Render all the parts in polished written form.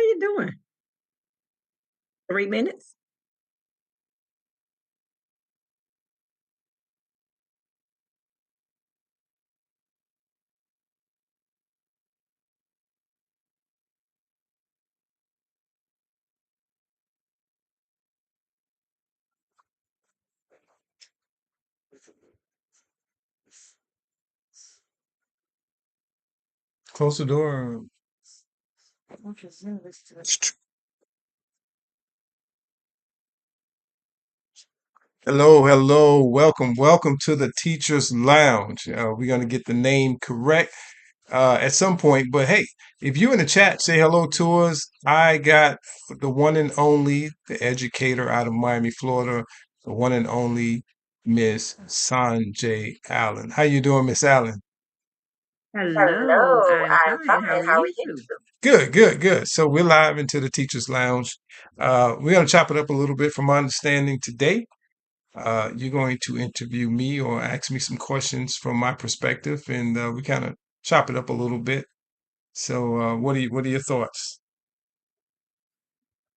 you doing? 3 minutes? Close the door. Hello, hello. Welcome to the Teacher's Lounge. We're going to get the name correct at some point. But hey, if you in the chat, say hello to us. I got the one and only, the educator out of Miami, Florida, the one and only Miss Sonji Allen. How you doing, Miss Allen? Hello, Hello, I'm I'm fine. How fine. are How are you? you? Good, good, good. So we're live into the Teacher's Lounge. We're going to chop it up a little bit from my understanding today. You're going to interview me or ask me some questions from my perspective, and we kind of chop it up a little bit. So, what are your thoughts?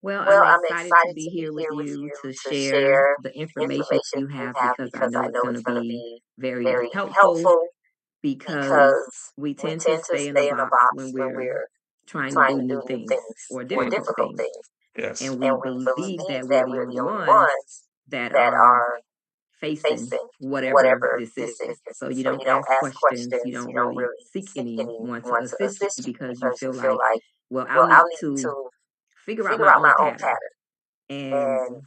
Well, I'm Well, I'm excited to excited be to be here with here with you you to to share share the information information you you have have because I because know I it's know going it's to going to be be very very helpful helpful because because we we tend to tend to stay in a stay in a box when box when we're we're trying to trying do to new do new things things or or difficult difficult things. things. And Yes. we And we believe believe that we're that the we're only the only ones ones that that are are facing facing whatever whatever this this is. is. So you So don't you don't ask ask questions, you questions, don't you don't really really seek seek anyone to anyone to assist you assist you because you because you feel feel like, like, well, I'll well, need I'll need to to figure out figure my out own my own pattern. pattern. And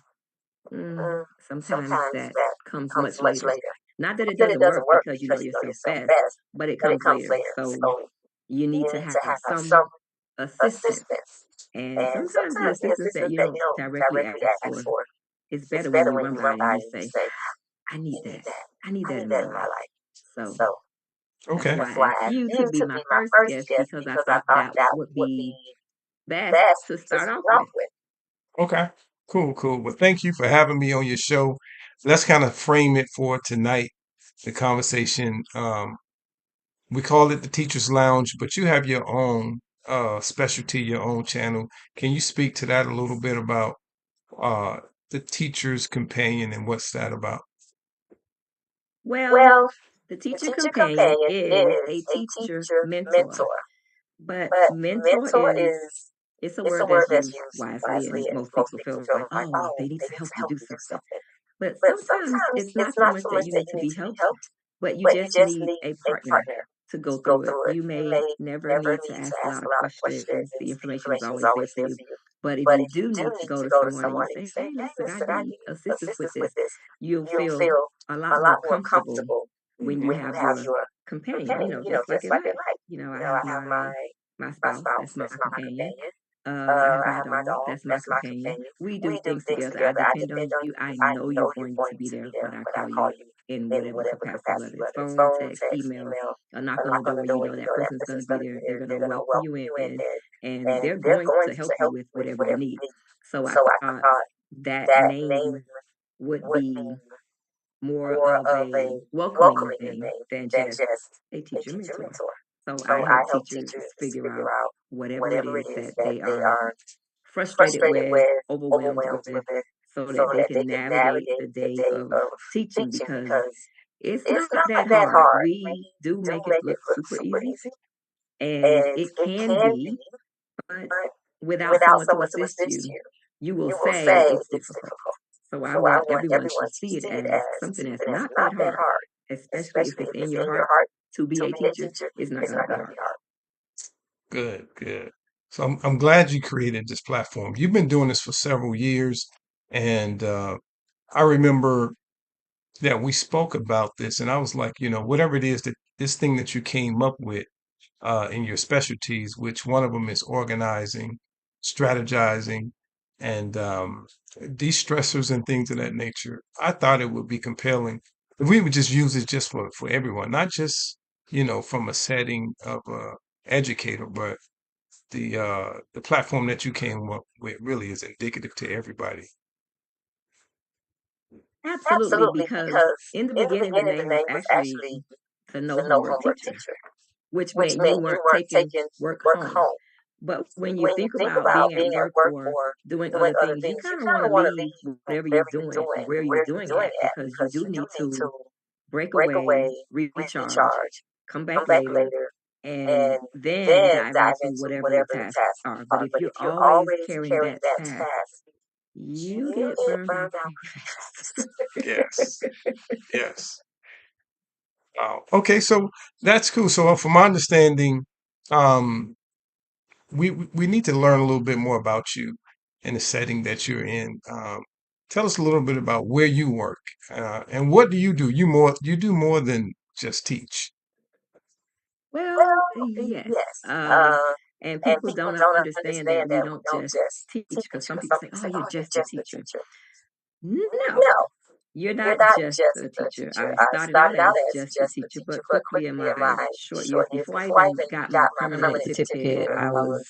And sometimes sometimes that that comes comes much much later. later. Not that Not it that it doesn't doesn't work work because you know because you know yourself yourself best, best, but it but it comes comes later. later. So So you need you to need have to have some some assistance. assistance. And And sometimes the sometimes the assistance that assistance you that don't you don't directly directly ask ask for for, is it's better when better you when run you by run and by you and you say, say, I I need need that. that. I need I that need in my that in my life. life. So So that's okay. why That's I why asked I asked you to you be to my be my first first guest guest because I because I thought thought that that would would be be best best to to start off start off with. with. Okay. Cool, cool. Well, thank you for having me on your show. Let's kind of frame it for tonight, the conversation. We call it the Teacher's Lounge, but you have your own specialty, your own channel. Can you speak to that a little bit about uh the Teacher's Companion and what's that about? Well, Well, the the teacher teacher companion companion is is a a teacher teacher mentor, mentor, but but mentor mentor is is it's a it's a word word that's that's used used wisely, wisely, and and most most people people feel feel like, like, oh, oh, they need they to need help to you help do you do something. something. But But sometimes sometimes it's it's not so not much so that much you that need to you need be to be helped, helped, but you but you just just need need a a partner partner to go to go through it. through it. You You may may never never need to need to ask a lot ask a of lot of questions. questions. The The information is information is always there always for there you. for you. But if But you if you do do need to need go to to go to someone and you someone and you say, say, hey, hey, listen, I listen, I need need assistance with assistance this, with this, you'll you'll feel feel a a lot more lot more comfortable comfortable when you when you have have your your companion, companion, just like just in like in life. life. I I have have my my spouse, spouse, that's my that's my companion. companion. I have I my have my dog, dog, that's my that's my companion. companion. We do We do things things together. I together. I depend on depend on you. you. I I know you're know you're going to going be to there be there when I when I call call you you in in whatever whatever capacity, whether capacity, it's whether it's phone, phone, text, text, email. email. A knock A on the knock on door, the door, that that person's going to person's be going to there. be They're there. going to They're going to welcome you welcome you in in, there, and and they're they're going going to help to you help with with whatever you whatever need. you need. So I So I thought thought that that name name would would be be more more of of a a welcoming welcoming thing thing than than just just a a teacher teacher mentor. mentor. So I So help I help teachers teachers figure figure out out whatever it whatever is it is that that they they are are frustrated frustrated with, with, overwhelmed overwhelmed with, with, so so that they that they can can navigate navigate the the day day of of teaching teaching because because it's it's not not that that hard. hard. We We do do make it make it look look super super easy, easy, and and it it can can be, be, but but without without someone to someone to assist assist you, you, you will you will say say it's it's difficult. difficult. So I So I want want everyone to everyone to see it see it as as something that's something that's not not that that hard, hard, especially if especially it's if in it's your in your heart heart to be to a be a teacher. teacher. It's not It's going to not be going to hard. be hard. Good, good. So I'm glad you created this platform. You've been doing this for several years, and I remember that we spoke about this, and I was like, whatever it is that this thing that you came up with in your specialties, which one of them is organizing, strategizing, and de-stressors and things of that nature. I thought it would be compelling if we would just use it just for everyone, not just from a setting of a educator, but the platform that you came up with really is indicative to everybody. Absolutely, Absolutely, because because in the in the beginning, the beginning, the name was name was actually actually the no the no homework homework teacher, teacher, which which meant you meant you weren't weren't taking taking work work home. home. But when you think about being at work or doing other things, you kind of want to leave whatever you're doing where you're doing it because you do need to break away, recharge, come back later, and then dive into whatever the tasks are. But if you're always carrying that task, you get burned out pretty fast. Yes. Yes. Okay, so that's cool. So from my understanding, um, we need to learn a little bit more about you and the setting that you're in. Tell us a little bit about where you work, and what do you do? You do more than just teach. Well, yes. And people don't understand that we don't just teach because some people say, "Oh, you're just a teacher." No, you're not just a teacher. I started out as just a teacher, but quickly in my short years before I even got my permanent certificate, I was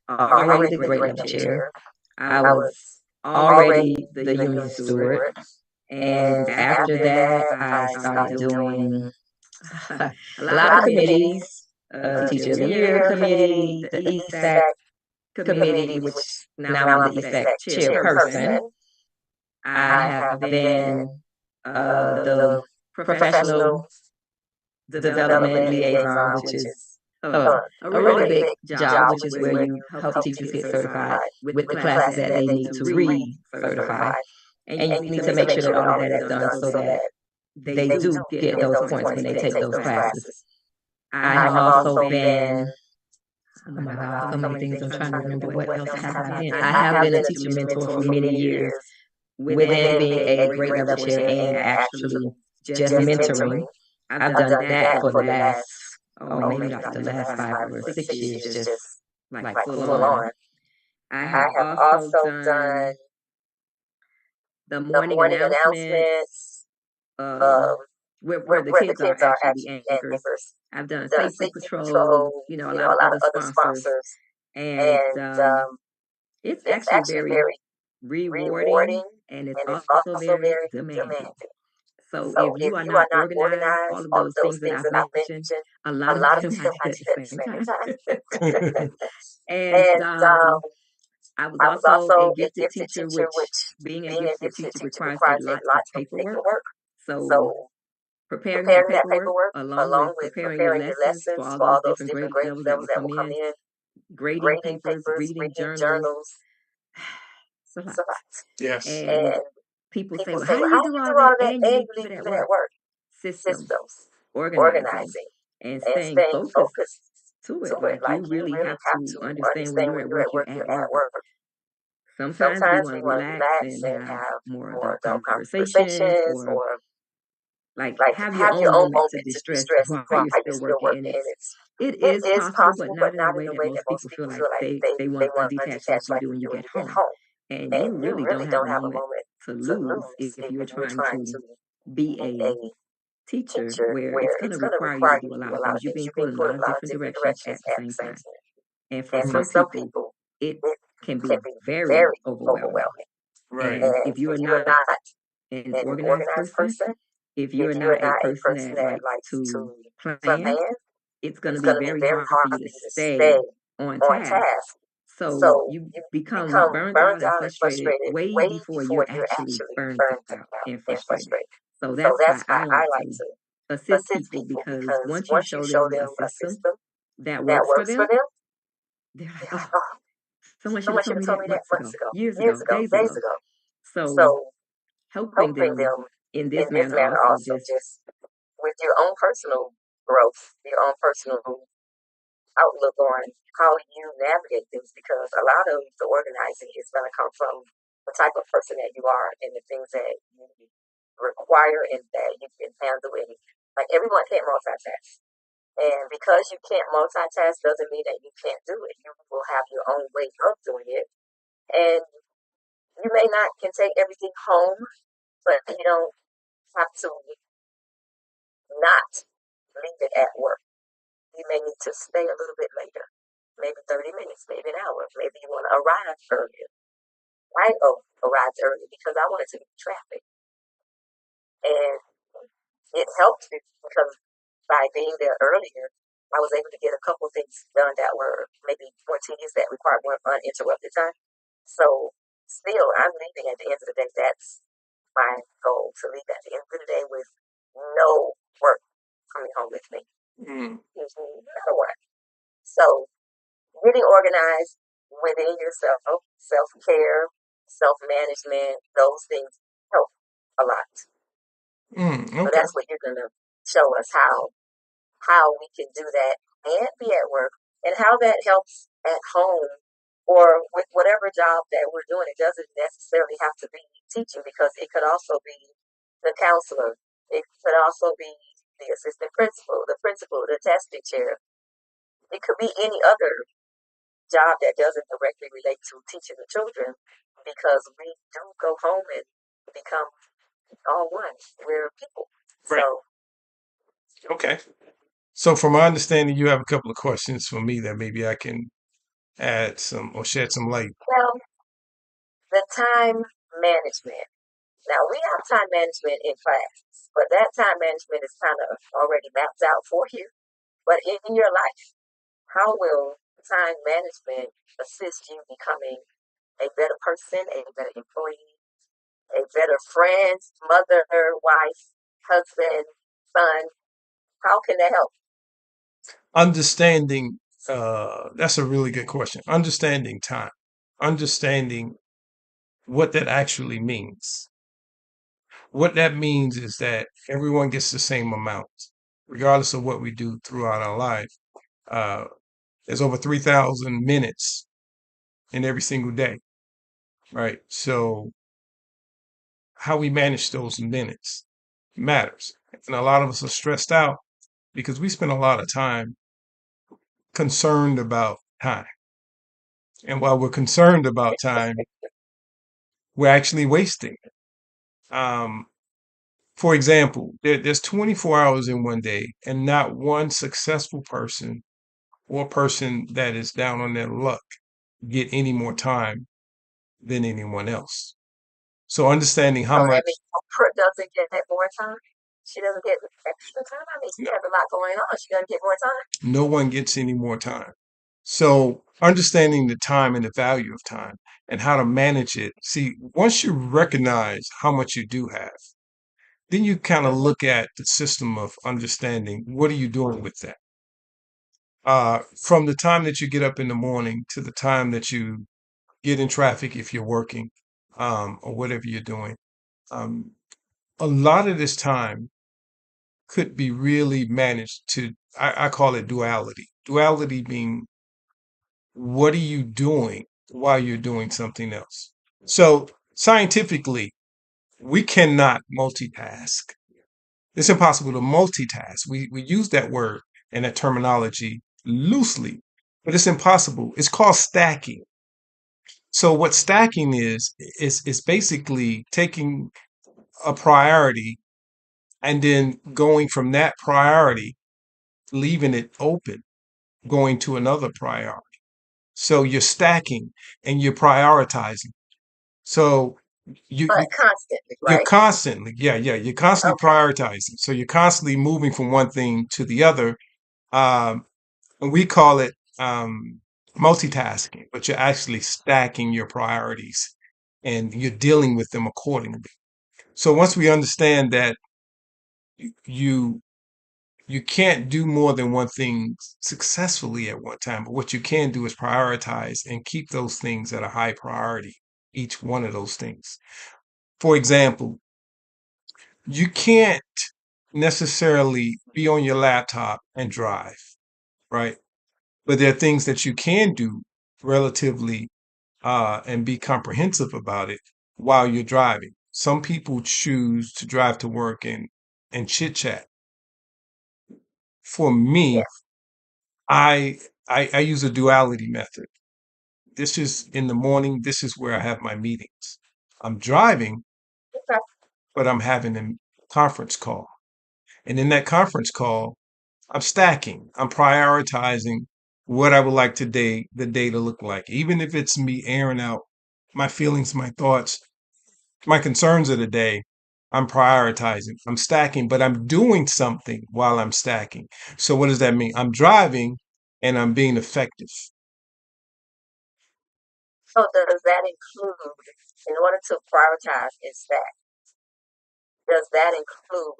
already the grade level chair. I was already the unit steward. And after that, I started doing a lot of committees, Teacher of the Year committee, the ESAC committee, which now I'm the ESAC chairperson. I have been the professional development liaison, which is a really big job, which is where you help teachers get certified with the classes that they need to re-certify. And you need to make sure that all of that is done so that they do get those points when they take those classes. I have also been, oh my God, so many things. I'm trying to remember what else have I been. I have been a teacher mentor for many years within being a grade level chair and actually just mentoring. I've done that for the last, oh, maybe like the last 5 or 6 years, just like full on. I have also done the morning announcements, um, where the kids are actually the anchors. I've done safety patrol, a lot of other sponsors, and it's actually very rewarding and it's also very demanding. So if you are not organized, all of those things that I've mentioned, a lot of them I did at the same time. And I was also a gifted teacher, which being a gifted teacher requires a lot of paperwork. So preparing that paperwork along with preparing your lessons for all those different grade levels that will come in, grading papers, reading journals. It's a lot. Yes. And people say, well, how do you do all that and you leave it at work? Systems, organizing, and staying focused to it. Like you really have to understand when you're at work, you're at work. Sometimes we want to relax and have more adult conversations or like have your own moment to distress while you're still working. And it is possible, but not in a way that most people feel like they want to detach like you do when you get home. And you really don't have a moment to lose if you're trying to be a teacher where it's going to require you to do a lot of things. You're being pulled in a lot of different directions at the same time. And for some people, it can be very overwhelming. Right. And if you are not an organized person, if you're not a person that likes to plan, it's going to be very hard for you to stay on task. So you become burnt out and frustrated way before you're actually burnt out and frustrated. So that's why I like to assist people because once you show them a system that works for them, they're like, oh, someone should have told me that months ago, years ago, days ago. So helping them in this manner also just with your own personal growth, your own personal outlook on how you navigate things because a lot of the organizing is going to come from the type of person that you are and the things that you require and that you can handle. And like everyone can't multitask. And because you can't multitask doesn't mean that you can't do it. You will have your own way of doing it. And you may not can take everything home, but you don't have to not leave it at work. You may need to stay a little bit later, maybe 30 minutes, maybe an hour. Maybe you want to arrive earlier. I arrived early because I wanted to beat traffic. And it helped me because by being there earlier, I was able to get a couple things done that were maybe more tedious that required more uninterrupted time. So still, I'm leaving at the end of the day. That's my goal, to leave at the end of the day with no work coming home with me. Mm. No one. So getting organized within yourself, self care, self management, those things help a lot. So Okay. that's what you're gonna show us how we can do that and be at work, and how that helps at home or with whatever job that we're doing. It doesn't necessarily have to be teaching, because it could also be the counselor. It could also be the assistant principal, the test teacher. It could be any other job that doesn't directly relate to teaching the children, because we do go home and become all one. We're people. Right. So, Okay. So, from my understanding, you have a couple of questions for me that maybe I can add some or shed some light. well, the time management. Now, we have time management in class, but that time management is kind of already mapped out for you. But in your life, how will time management assist you becoming a better person, a better employee, a better friend, mother, wife, husband, son? How can that help? Understanding, that's a really good question. Understanding time, understanding what that actually means. What that means is that everyone gets the same amount, regardless of what we do throughout our life. Uh, there's over 3,000 minutes in every single day, right? So, how we manage those minutes matters. And a lot of us are stressed out because we spend a lot of time concerned about time. And while we're concerned about time, we're actually wasting it. Um, for example, there's 24 hours in one day, and not one successful person or person that is down on their luck get any more time than anyone else. So understanding how So much that means Oprah doesn't get more time. She doesn't get extra time. I mean, she no, has a lot going on. She doesn't get more time. no one gets any more time. So understanding the time and the value of time and how to manage it. See, once you recognize how much you do have, then you kind of Mm-hmm. look at the system of understanding what are you doing with that. From the time that you get up in the morning to the time that you get in traffic if you're working, or whatever you're doing, um, a lot of this time could be really managed to, I call it duality. Duality being, what are you doing while you're doing something else? So scientifically, we cannot multitask. It's impossible to multitask. We use that word and that terminology loosely, but it's impossible. It's called stacking. So what stacking is basically taking a priority and then going from that priority, leaving it open, going to another priority. So you're stacking and you're prioritizing. So But constantly, you're right? constantly, yeah, you're constantly Okay. prioritizing. So you're constantly moving from one thing to the other. Um, and we call it multitasking, but you're actually stacking your priorities and you're dealing with them accordingly. So once we understand that you you can't do more than one thing successfully at one time, but what you can do is prioritize and keep those things at a high priority, each one of those things. For example, you can't necessarily be on your laptop and drive, right? But there are things that you can do relatively and be comprehensive about it while you're driving. Some people choose to drive to work and chit chat. For me, Yes. I, I use a duality method. This is in the morning. This is where I have my meetings. I'm driving, Okay. but I'm having a conference call. And in that conference call, I'm stacking. I'm prioritizing what I would like the day to look like. Even if it's me airing out my feelings, my thoughts, my concerns of the day, I'm prioritizing, I'm stacking, but I'm doing something while I'm stacking. So what does that mean? I'm driving and I'm being effective. So does that include, in order to prioritize and stack, does that include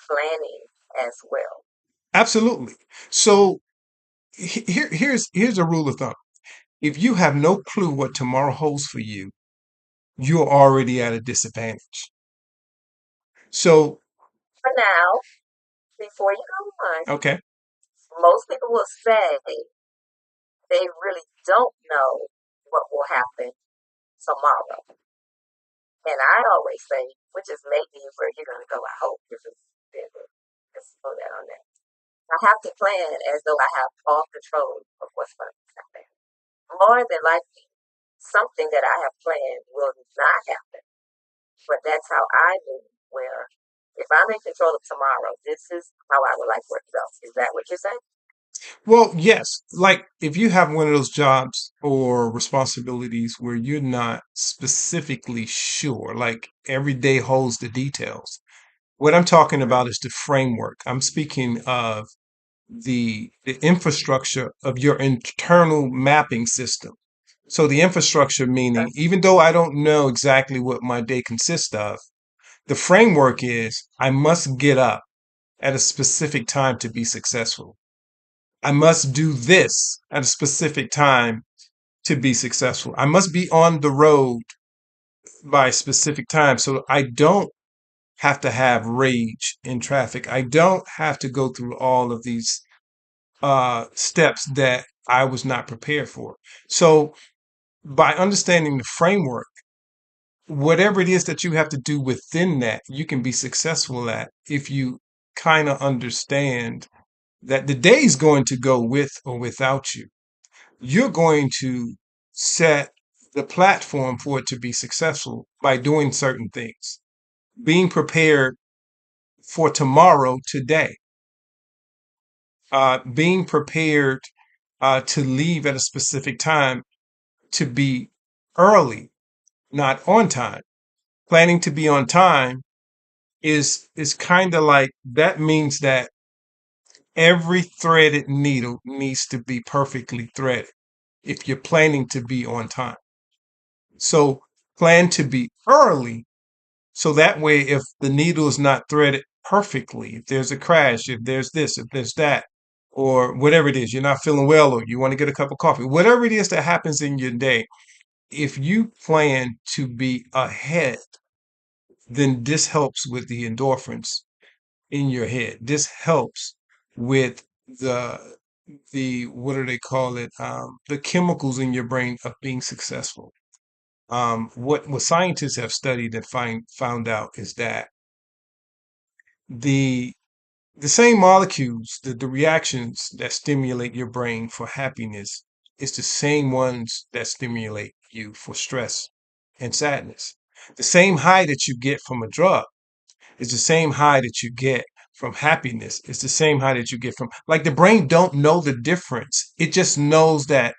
planning as well? Absolutely. So here's a rule of thumb. If you have no clue what tomorrow holds for you, you're already at a disadvantage. So, For now, before you go on, okay. most people will say they really don't know what will happen tomorrow. And I always say, which is maybe where you're going to go, I hope, this is just slow that on that. I have to plan as though I have all control of what's going to happen. More than likely, something that I have planned will not happen. But that's how I move, where if I'm in control of tomorrow, this is how I would like for it to go. Is that what you're saying? Well, yes. Like if you have one of those jobs or responsibilities where you're not specifically sure, like every day holds the details. What I'm talking about is the framework. I'm speaking of the infrastructure of your internal mapping system. So the infrastructure meaning, even though I don't know exactly what my day consists of, the framework is I must get up at a specific time to be successful. I must do this at a specific time to be successful. I must be on the road by a specific time so I don't have to have rage in traffic. I don't have to go through all of these steps that I was not prepared for. So by understanding the framework, whatever it is that you have to do within that, you can be successful at if you kind of understand that the day is going to go with or without you. You're going to set the platform for it to be successful by doing certain things, being prepared for tomorrow, today, being prepared to leave at a specific time to be early, not on time. Planning to be on time is kind of like that means that every threaded needle needs to be perfectly threaded if you're planning to be on time. So plan to be early so that way if the needle is not threaded perfectly, if there's a crash, if there's this, if there's that, or whatever it is, you're not feeling well or you want to get a cup of coffee, whatever it is that happens in your day, if you plan to be ahead, then this helps with the endorphins in your head. This helps with the what do they call it? The chemicals in your brain of being successful. What scientists have studied and found out is that the the same molecules, the reactions that stimulate your brain for happiness, is the same ones that stimulate you for stress and sadness. The same high that you get from a drug is the same high that you get from happiness. It's the same high that you get from like the brain don't know the difference. It just knows that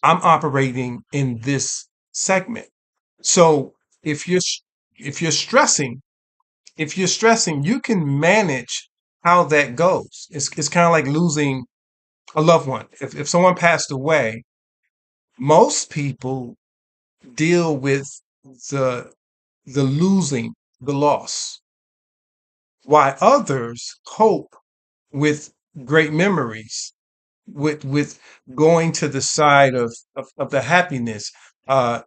I'm operating in this segment. So if you're if you're stressing, if you're stressing, you can manage how that goes. It's kind of like losing a loved one. If someone passed away, most people deal with the the losing, the loss, while others cope with great memories, with going to the side of the happiness. Uh,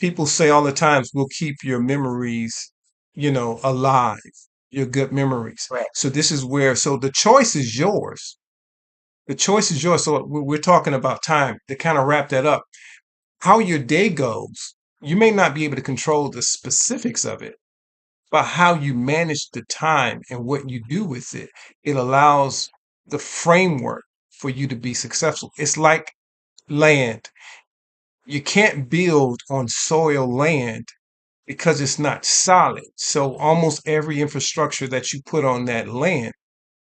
People say all the times, "We'll keep your memories, alive, your good memories." Right. So this is where. So the choice is yours. The choice is yours. So we're talking about time to kind of wrap that up. How your day goes, you may not be able to control the specifics of it, but how you manage the time and what you do with it, it allows the framework for you to be successful. It's like land. You can't build on soil land because it's not solid. So almost every infrastructure that you put on that land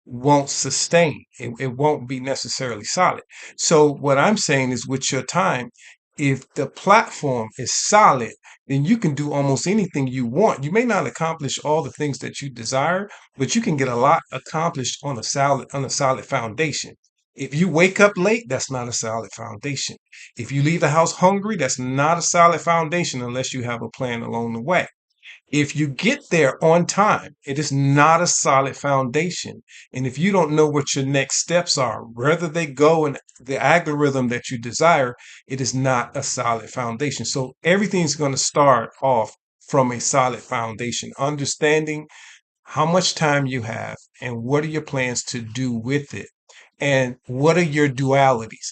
won't sustain. It won't be necessarily solid. So what I'm saying is with your time, if the platform is solid, then you can do almost anything you want. You may not accomplish all the things that you desire, but you can get a lot accomplished on a solid foundation. If you wake up late, that's not a solid foundation. If you leave the house hungry, that's not a solid foundation unless you have a plan along the way. If you get there on time, it is not a solid foundation. And if you don't know what your next steps are, whether they go in the algorithm that you desire, it is not a solid foundation. So everything's going to start off from a solid foundation, understanding how much time you have and what are your plans to do with it and what are your dualities.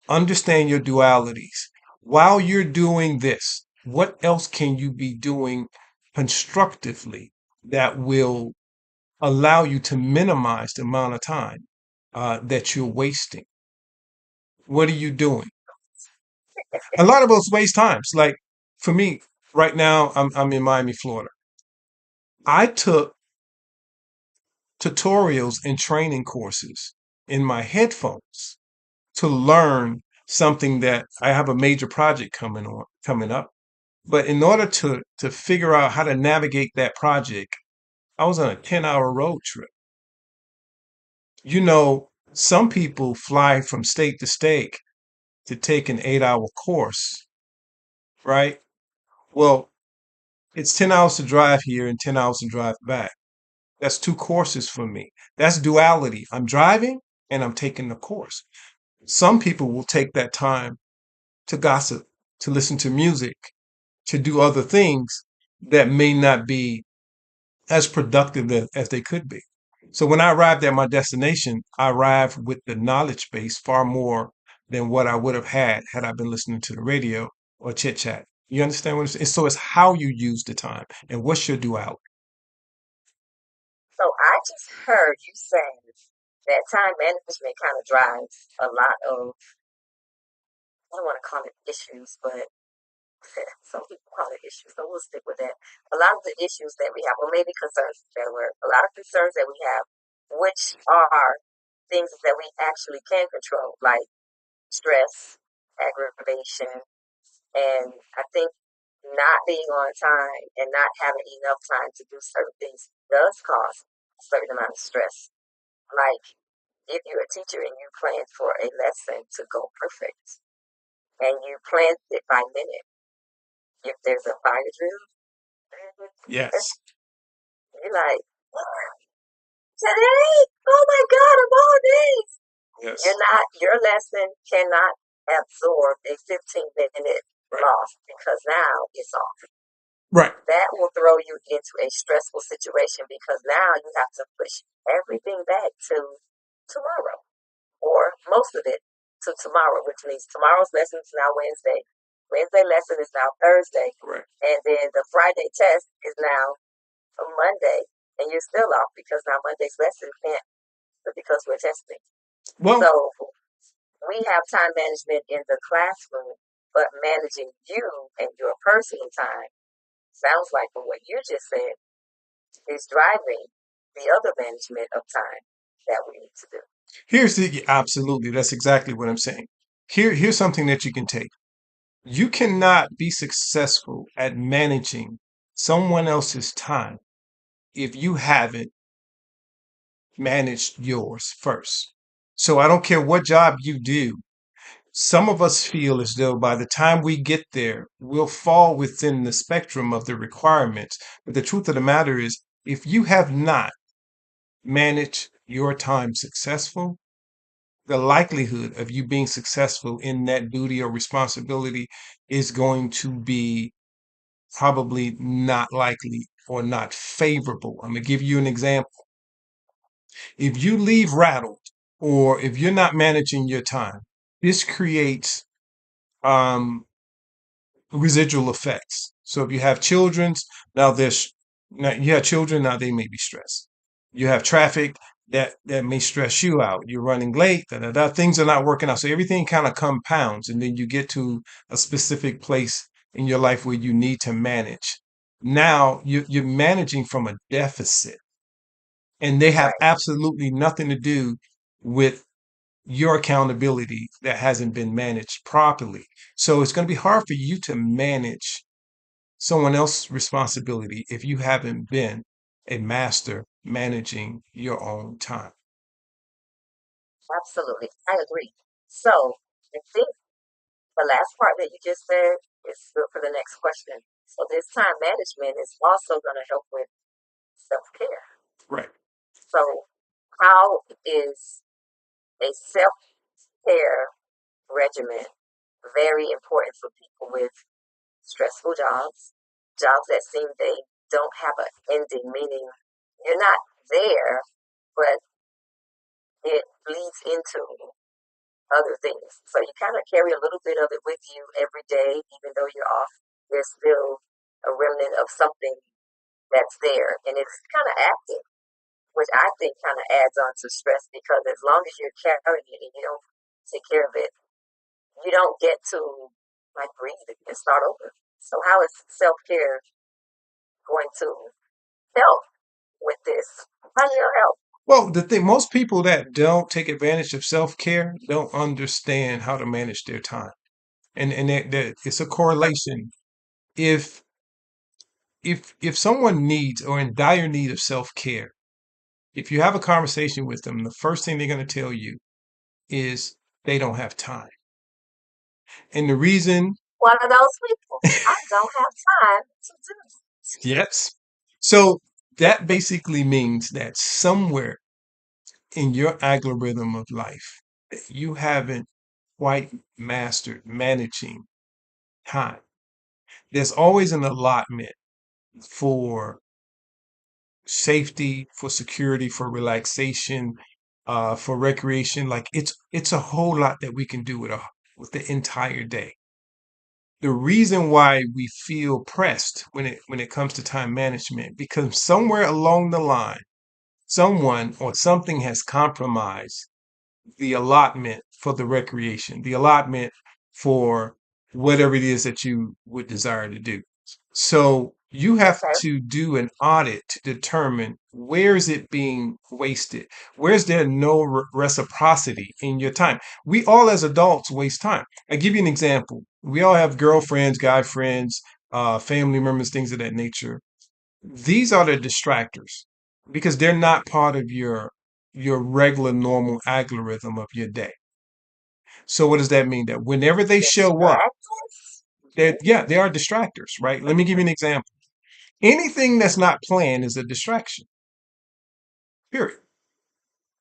Understand your dualities. While you're doing this, what else can you be doing constructively that will allow you to minimize the amount of time that you're wasting? What are you doing? A lot of us waste times. Like for me, right now, I'm in Miami, Florida. I took tutorials and training courses in my headphones to learn something that I have a major project coming up. But in order to figure out how to navigate that project, I was on a 10-hour road trip. You know, some people fly from state to state to take an 8-hour course, right? Well, it's 10 hours to drive here and 10 hours to drive back. That's two courses for me. That's duality. I'm driving and I'm taking the course. Some people will take that time to gossip, to listen to music, to do other things that may not be as productive as they could be. So when I arrived at my destination, I arrived with the knowledge base far more than what I would have had I been listening to the radio or chit chat. You understand what I'm saying? So it's how you use the time and what's your duality. So I just heard you say that time management kind of drives a lot of, I don't want to call it issues, but some people call it issues, so we'll stick with that. A lot of the issues that we have, or maybe concerns, that were a lot of concerns that we have, which are things that we actually can control, like stress, aggravation, and I think not being on time and not having enough time to do certain things does cause a certain amount of stress. Like if you're a teacher and you plan for a lesson to go perfect and you plan it by minute, if there's a fire drill, Yes. you're like, today, oh my God, of all days. Yes. Your lesson cannot absorb a 15-minute loss because now it's off. Right. That will throw you into a stressful situation because now you have to push everything back to tomorrow, or most of it to tomorrow, which means tomorrow's lesson is now Wednesday. Wednesday lesson is now Thursday. Right. And then the Friday test is now a Monday. And you're still off because now Monday's lesson can't, because we're testing. Well, so we have time management in the classroom, but managing you and your personal time sounds like from what you just said is driving the other management of time that we need to do. here's the absolutely. That's exactly what I'm saying. Here's something that you can take. You cannot be successful at managing someone else's time if you haven't managed yours first. So I don't care what job you do. Some of us feel as though by the time we get there, we'll fall within the spectrum of the requirements. But the truth of the matter is, if you have not managed your time successful, the likelihood of you being successful in that duty or responsibility is going to be probably not likely or not favorable. I'm going to give you an example. If you leave rattled or if you're not managing your time, this creates um, residual effects. So if you have children's, now you have children, now they may be stressed. You have traffic that may stress you out. You're running late, things are not working out. So everything kind of compounds, and then you get to a specific place in your life where you need to manage. Now you're managing from a deficit, and they have Right. absolutely nothing to do with your accountability that hasn't been managed properly. So it's going to be hard for you to manage someone else's responsibility if you haven't been a master managing your own time. Absolutely. I agree. So I think the last part that you just said is good for the next question. So this time management is also going to help with self-care. Right. So how is a self-care regimen very important for people with stressful jobs, jobs that seem they don't have an ending, meaning you're not there, but it bleeds into other things. So you kind of carry a little bit of it with you every day, even though you're off. There's still a remnant of something that's there, and it's kind of active, which I think kind of adds on to stress because as long as you're carrying it and you don't take care of it, you don't get to like breathe and start over. So how is self care going to help with this? How will it help? Well, the thing, most people that don't take advantage of self-care don't understand how to manage their time. And that it's a correlation. If if someone needs or in dire need of self-care, if you have a conversation with them, the first thing they're going to tell you is they don't have time. And the reason, One of those people. I don't have time to do this. yes. So that basically means that somewhere in your algorithm of life, you haven't quite mastered managing time. There's always an allotment for safety, for security, for relaxation, for recreation. Like it's a whole lot that we can do with the entire day. The reason why we feel pressed when it comes to time management, because somewhere along the line, someone or something has compromised the allotment for the recreation, the allotment for whatever it is that you would desire to do. So you have Okay. to do an audit to determine where is it being wasted? Where's there no reciprocity in your time? We all as adults waste time. I give you an example. We all have girlfriends, guy friends, family members, things of that nature. These are the distractors because they're not part of your regular normal algorithm of your day. So what does that mean? That whenever they show up, Distractions? yeah, they are distractors, right? Let me give you an example. Anything that's not planned is a distraction. Period.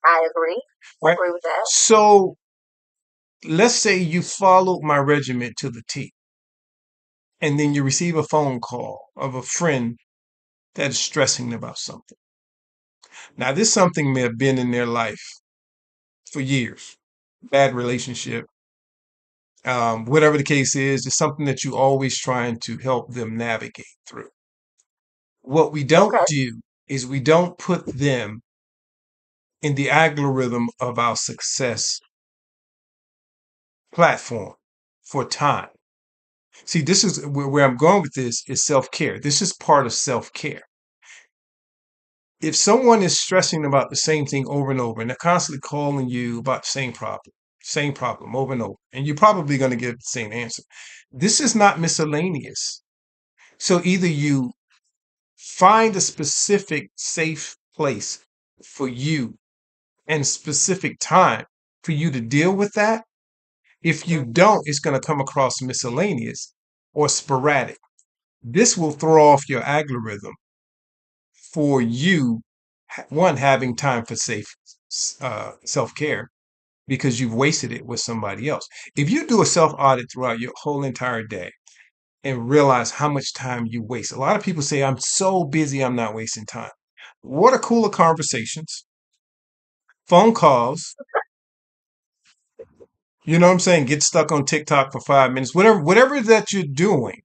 I agree. I Right? agree with that. So let's say you followed my regiment to the T, and then you receive a phone call of a friend that is stressing about something. Now, this something may have been in their life for years. Bad relationship, whatever the case is, it's something that you always trying to help them navigate through. What we don't Okay. do is we don't put them in the algorithm of our success platform for time. See, this is where I'm going with this is self-care. This is part of self-care. If someone is stressing about the same thing over and over, and they're constantly calling you about the same problem over and over, and you're probably going to get the same answer. This is not miscellaneous. So either you find a specific safe place for you and specific time for you to deal with that. If you don't, it's going to come across miscellaneous or sporadic. This will throw off your algorithm for you, one, having time for safe self care because you've wasted it with somebody else. If you do a self audit throughout your whole entire day and realize how much time you waste, a lot of people say, I'm so busy, I'm not wasting time. Water cooler conversations, phone calls, you know what I'm saying? Get stuck on TikTok for 5 minutes, whatever that you're doing.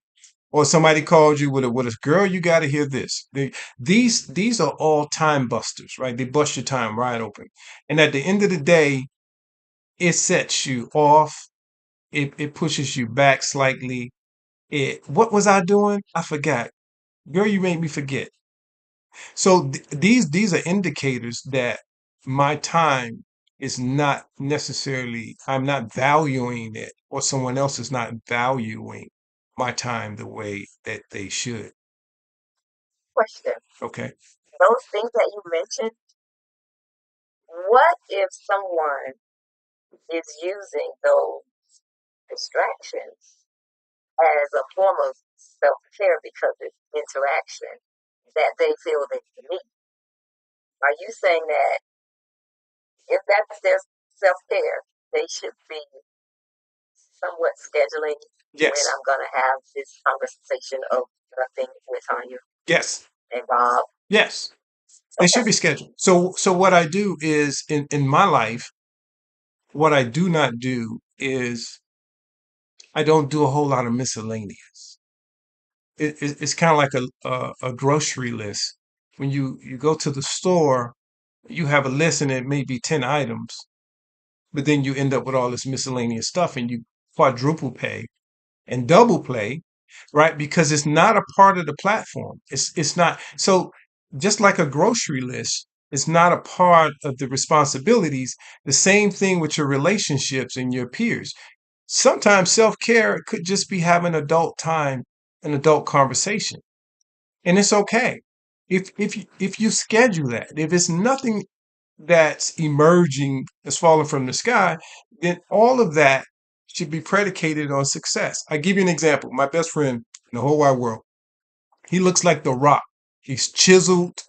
Or somebody called you with a girl, you got to hear this. These are all time busters, right? They bust your time right open. And at the end of the day, it sets you off. It pushes you back slightly. What was I doing? I forgot. Girl, you made me forget. So these are indicators that my time is not necessarily, I'm not valuing it, or someone else is not valuing my time the way that they should. Question. Okay. Those things that you mentioned, what if someone is using those distractions as a form of self-care because it's interaction that they feel they need? Are you saying that if that's their self-care, they should be somewhat scheduling when Yes. I'm going to have this conversation of nothing with Tanya Yes. and Bob? Yes. They should be scheduled. So what I do is in my life, what I do not do is I don't do a whole lot of miscellaneous. It's kind of like a grocery list. When you go to the store, you have a list and it may be 10 items, but then you end up with all this miscellaneous stuff and you quadruple pay and double play, right? Because it's not a part of the platform. It's not. So just like a grocery list, it's not a part of the responsibilities. The same thing with your relationships and your peers. Sometimes self-care could just be having adult time, an adult conversation. And it's okay. If you schedule that, if it's nothing that's emerging, that's falling from the sky, then all of that should be predicated on success. I give you an example. My best friend in the whole wide world, he looks like the rock. He's chiseled.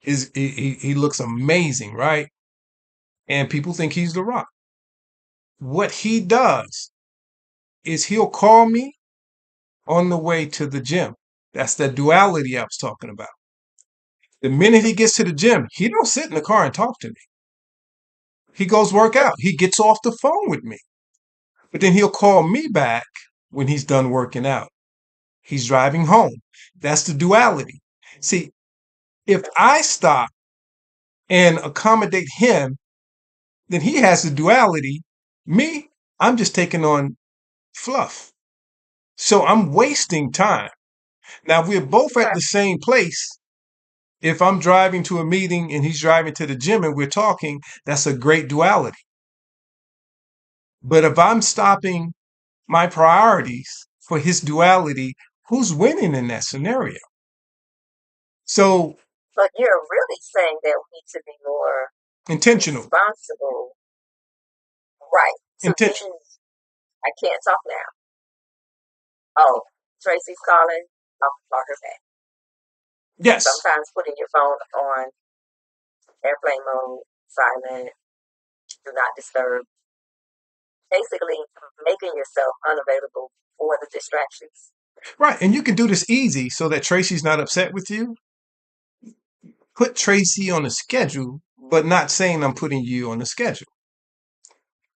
He looks amazing, right? And people think he's the rock. What he does is he'll call me on the way to the gym. That's the duality I was talking about. The minute he gets to the gym, he don't sit in the car and talk to me. He goes work out. He gets off the phone with me. But then he'll call me back when he's done working out. He's driving home. That's the duality. See, if I stop and accommodate him, then he has the duality. Me, I'm just taking on fluff. So I'm wasting time. Now, if we're both at the same place, if I'm driving to a meeting and he's driving to the gym and we're talking, that's a great duality. But if I'm stopping my priorities for his duality, who's winning in that scenario? So But you're really saying that we need to be more intentional. responsible. Right. To me, Intentional. I can't talk now. Oh, Tracy's calling. I'll call her back. Yes. Sometimes putting your phone on airplane mode, silent, do not disturb. Basically, making yourself unavailable for the distractions. Right. And you can do this easy so that Tracy's not upset with you. Put Tracy on a schedule, but not saying I'm putting you on the schedule.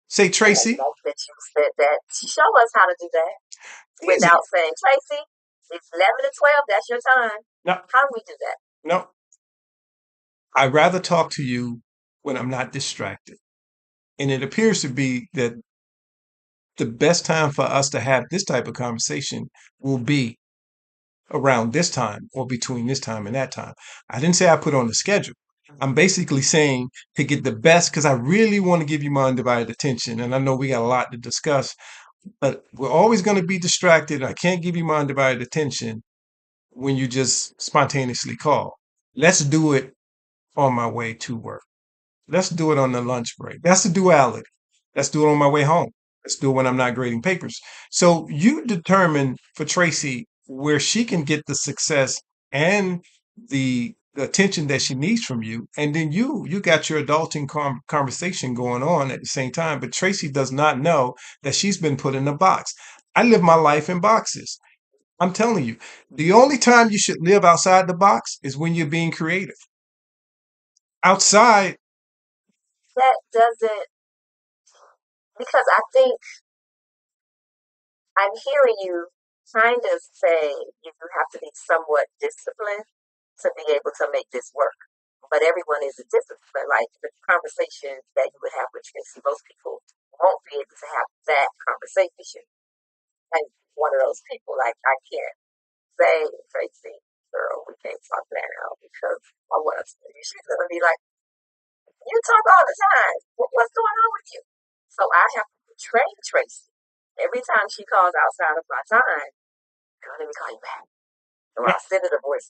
Say, Tracy. I like that you said that. Show us how to do that Easy. without saying, Tracy, it's 11 to 12. That's your time. No. How do we do that? No. I'd rather talk to you when I'm not distracted. And it appears to be that the best time for us to have this type of conversation will be around this time or between this time and that time. I didn't say I put on the schedule. I'm basically saying to get the best because I really want to give you my undivided attention. And I know we got a lot to discuss, but we're always going to be distracted. I can't give you my undivided attention when you just spontaneously call. Let's do it on my way to work. Let's do it on the lunch break. That's the duality. Let's do it on my way home. Let's do it when I'm not grading papers. So you determine for Tracy where she can get the success and the attention that she needs from you. And then you got your adulting conversation going on at the same time. But Tracy does not know that she's been put in a box. I live my life in boxes. I'm telling you, the only time you should live outside the box is when you're being creative. Outside, That doesn't, because I think I'm hearing you kind of say you have to be somewhat disciplined to be able to make this work. But everyone is a discipline. Like the conversation that you would have with Tracy, most people won't be able to have that conversation. I'm one of those people. Like I can't say, Tracy, girl, we can't talk now because I want to. She's gonna be like, You talk all the time. What's going on with you? So I have to train Tracy. Every time she calls outside of my time, girl, let me call you back. Or I'll send her a voice.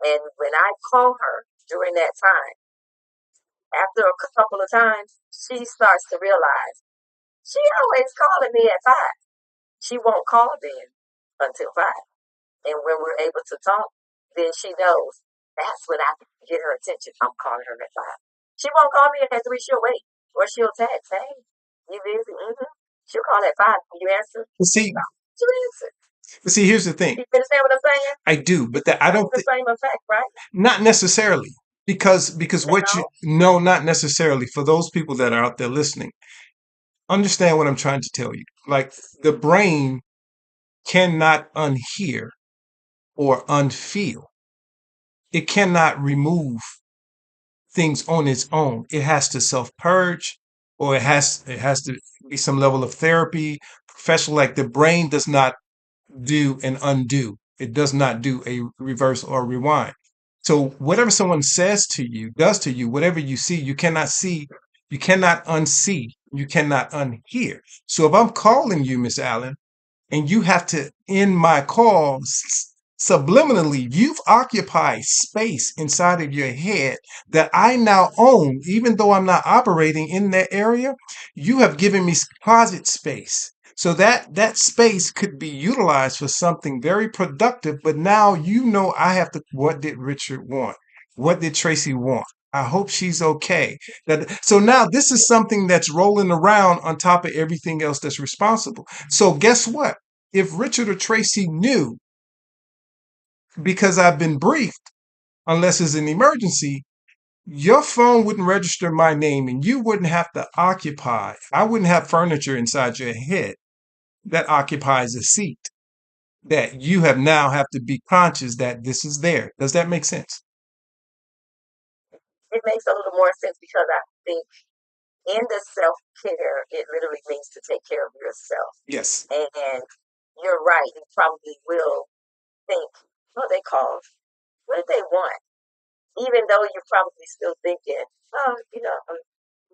And when I call her during that time, after a couple of times, she starts to realize she always calling me at 5. She won't call then until 5. And when we're able to talk, then she knows that's when I can get her attention. I'm calling her at 5. She won't call me at 3. She'll wait. Or she'll text, hey, you busy? Mm-hmm. She'll call at 5. You answer? See, You answer. see, here's the thing. You understand what I'm saying? I do, but that I don't. The same effect, right? Not necessarily, because what you no, not necessarily. For those people that are out there listening, understand what I'm trying to tell you. Like the brain cannot unhear or unfeel. It cannot remove things on its own. It has to self-purge, or it has to be some level of therapy, professional. Like the brain does not do an undo. It does not do a reverse or rewind. So whatever someone says to you, does to you, whatever you see, you cannot unsee, you cannot unhear. So if I'm calling you, Miss Allen, and you have to end my call subliminally, you've occupied space inside of your head that I now own, even though I'm not operating in that area. You have given me closet space. So that space could be utilized for something very productive, but now you know I have to. What did Richard want? What did Tracy want? I hope she's okay. So now this is something that's rolling around on top of everything else that's responsible. So guess what? If Richard or Tracy knew, because I've been briefed, unless it's an emergency, your phone wouldn't register my name and you wouldn't have to occupy. I wouldn't have furniture inside your head that occupies a seat that you have to be conscious that this is there. Does that make sense? It makes a little more sense because I think in the self-care, it literally means to take care of yourself. Yes. And you're right. You probably will think, oh, they called. What did they want? Even though you're probably still thinking, oh,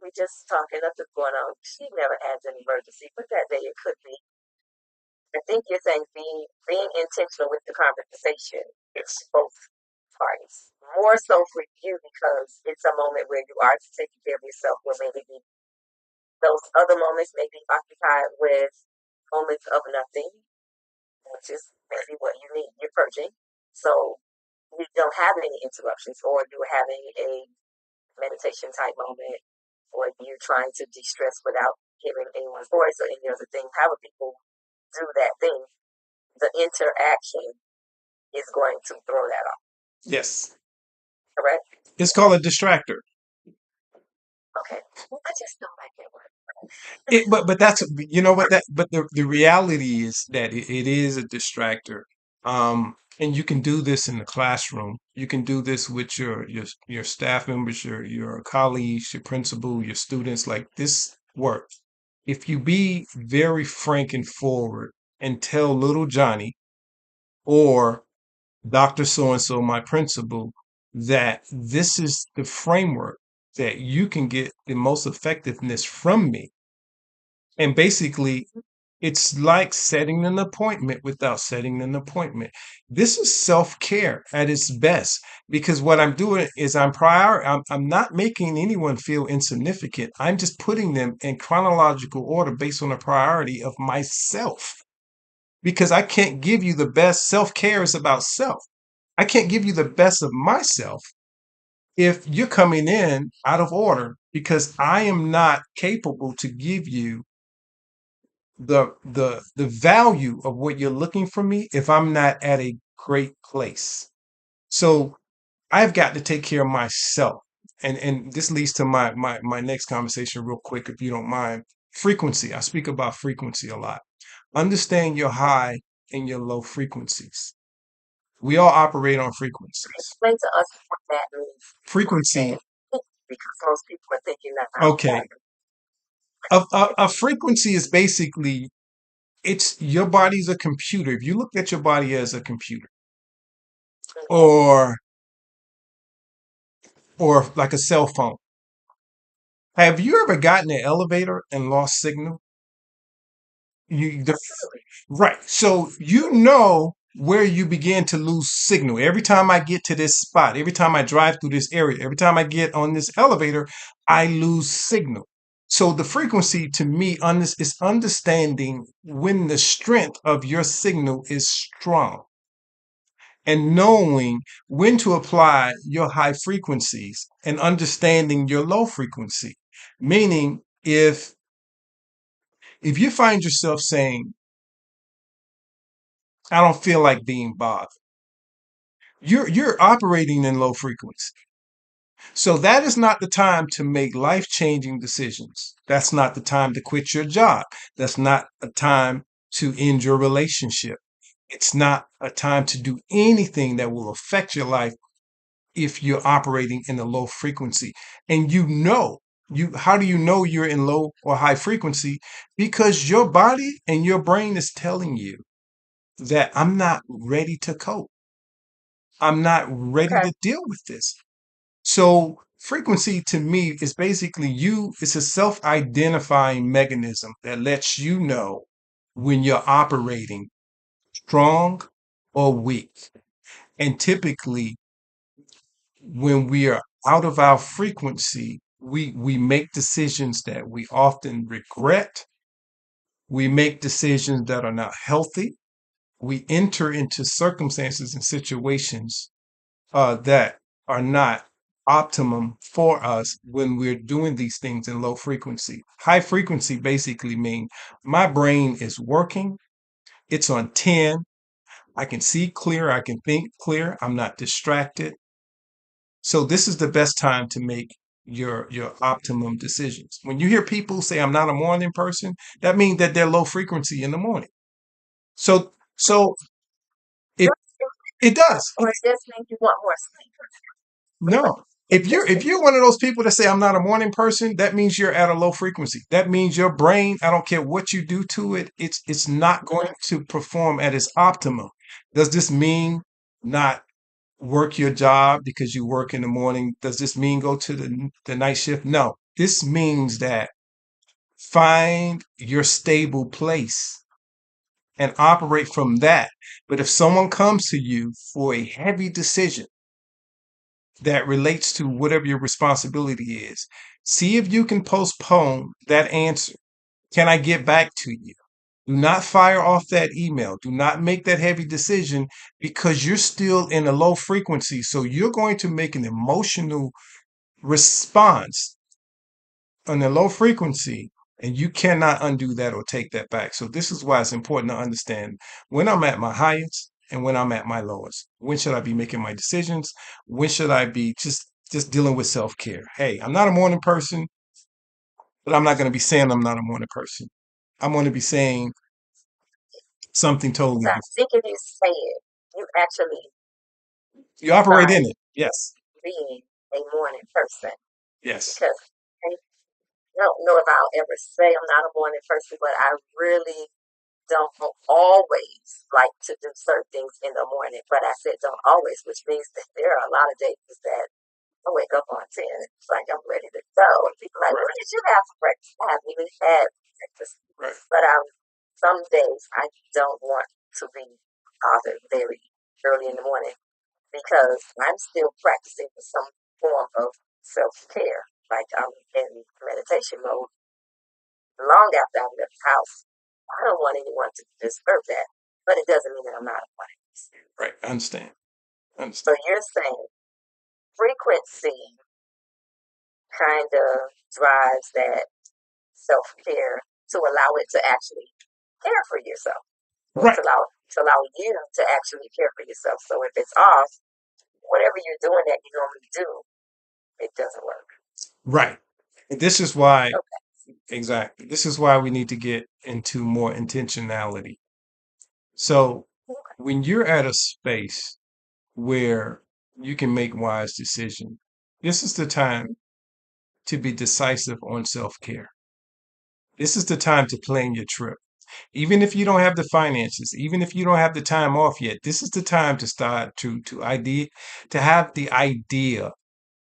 we just talking, nothing's going on. She never has an emergency, but that day it could be. I think you're saying being intentional with the conversation. Yes. Both parties. More so for you because it's a moment where you are taking care of yourself, where maybe those other moments may be occupied with moments of nothing, which is maybe what you need. You're purging. So you don't have any interruptions, or you're having a meditation type moment, or you're trying to de-stress without hearing anyone's voice or any other thing. However people do that thing, the interaction is going to throw that off. Yes. Correct? It's called a distractor. Okay. I just don't like that word. But that's but the reality is that it is a distractor. And you can do this in the classroom. You can do this with your staff members, your colleagues, your principal, your students. Like this works. If you be very frank and forward and tell little Johnny or Dr. So and so, my principal, that this is the framework that you can get the most effectiveness from me. And basically, it's like setting an appointment without setting an appointment. This is self-care at its best because what I'm doing is I'm not making anyone feel insignificant. I'm just putting them in chronological order based on the priority of myself. Because I can't give you the best. Self-care is about self. I can't give you the best of myself if you're coming in out of order because I am not capable to give you the value of what you're looking for me if I'm not at a great place. So I've got to take care of myself. And this leads to my next conversation real quick, if you don't mind. Frequency. I speak about frequency a lot. Understand your high and your low frequencies. We all operate on frequencies. Explain to us what that means. Frequency. Because most people are thinking that. Okay. A frequency is basically it's your body's a computer. If you look at your body as a computer, or like a cell phone, Have you ever gotten an elevator and lost signal? Absolutely. Right. So you know where you begin to lose signal. Every time I get to this spot, every time I drive through this area, every time I get on this elevator, I lose signal. So the frequency to me on this is understanding when the strength of your signal is strong and knowing when to apply your high frequencies and understanding your low frequency. Meaning if you find yourself saying, I don't feel like being bothered, you're operating in low frequency. So that is not the time to make life-changing decisions. That's not the time to quit your job. That's not a time to end your relationship. It's not a time to do anything that will affect your life if you're operating in a low frequency. And how do you know you're in low or high frequency? Because your body and your brain is telling you that I'm not ready to cope. I'm not ready Okay. to deal with this. So frequency to me is basically it's a self-identifying mechanism that lets you know when you're operating strong or weak. And typically when we are out of our frequency, we make decisions that we often regret. We make decisions that are not healthy. We enter into circumstances and situations that are not optimum for us when we're doing these things in low frequency. High frequency basically mean my brain is working, it's on 10. I can see clear, I can think clear, I'm not distracted. So this is the best time to make your optimum decisions. When you hear people say I'm not a morning person, that means that they're low frequency in the morning. So it it does. Or it just means you want more sleep. No. If you're one of those people that say I'm not a morning person, that means you're at a low frequency. That means your brain, I don't care what you do to it, it's not going to perform at its optimum. Does this mean not work your job because you work in the morning? Does this mean go to the night shift? No. This means that find your stable place and operate from that. But if someone comes to you for a heavy decision, that relates to whatever your responsibility is. See if you can postpone that answer. Can I get back to you? Do not fire off that email. Do not make that heavy decision because you're still in a low frequency. So you're going to make an emotional response on a low frequency, and you cannot undo that or take that back. So this is why it's important to understand when I'm at my highest and when I'm at my lowest. When should I be making my decisions? When should I be just dealing with self-care? Hey, I'm not a morning person, but I'm not going to be saying I'm not a morning person. I'm going to be saying something totally So I different. think if you say it, you actually You operate by in it. Yes. being a morning person. Yes. Because I don't know if I'll ever say I'm not a morning person, but I really don't always like to do certain things in the morning. But I said don't always, which means that there are a lot of days that I wake up on 10. It's like I'm ready to go. And people are like, when did you have breakfast? I haven't even had breakfast. Right. But some days I don't want to be bothered very early in the morning because I'm still practicing some form of self care. Like I'm in meditation mode long after I've left the house. I don't want anyone to disturb that, but it doesn't mean that I'm not a morning person. Right. I understand. I So understand. you're saying frequency kind of drives that self care to allow it to actually care for yourself, or Right. to allow you to actually care for yourself. So if it's off, whatever you're doing that you normally do, it doesn't work. Right. And this is why, Okay. exactly. This is why we need to get into more intentionality. So when you're at a space where you can make wise decisions, this is the time to be decisive on self-care. This is the time to plan your trip. Even if you don't have the finances, even if you don't have the time off yet, this is the time to start to have the idea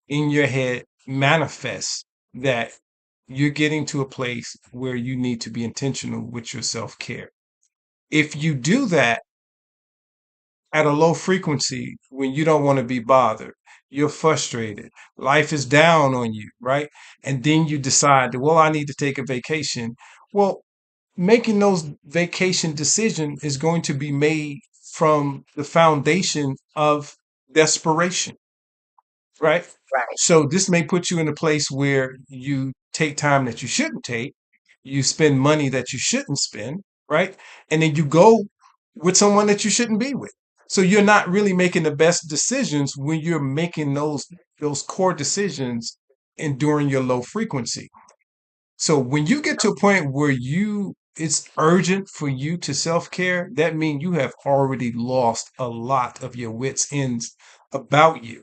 in your head manifest that you're getting to a place where you need to be intentional with your self-care. If you do that at a low frequency when you don't want to be bothered, you're frustrated, life is down on you, right? And then you decide that, well, I need to take a vacation. Well, making those vacation decisions is going to be made from the foundation of desperation, right? Right. So this may put you in a place where you take time that you shouldn't take, you spend money that you shouldn't spend, right? And then you go with someone that you shouldn't be with. So you're not really making the best decisions when you're making those core decisions and during your low frequency. So when you get to a point where it's urgent for you to self-care, that means you have already lost a lot of your wits ends about you.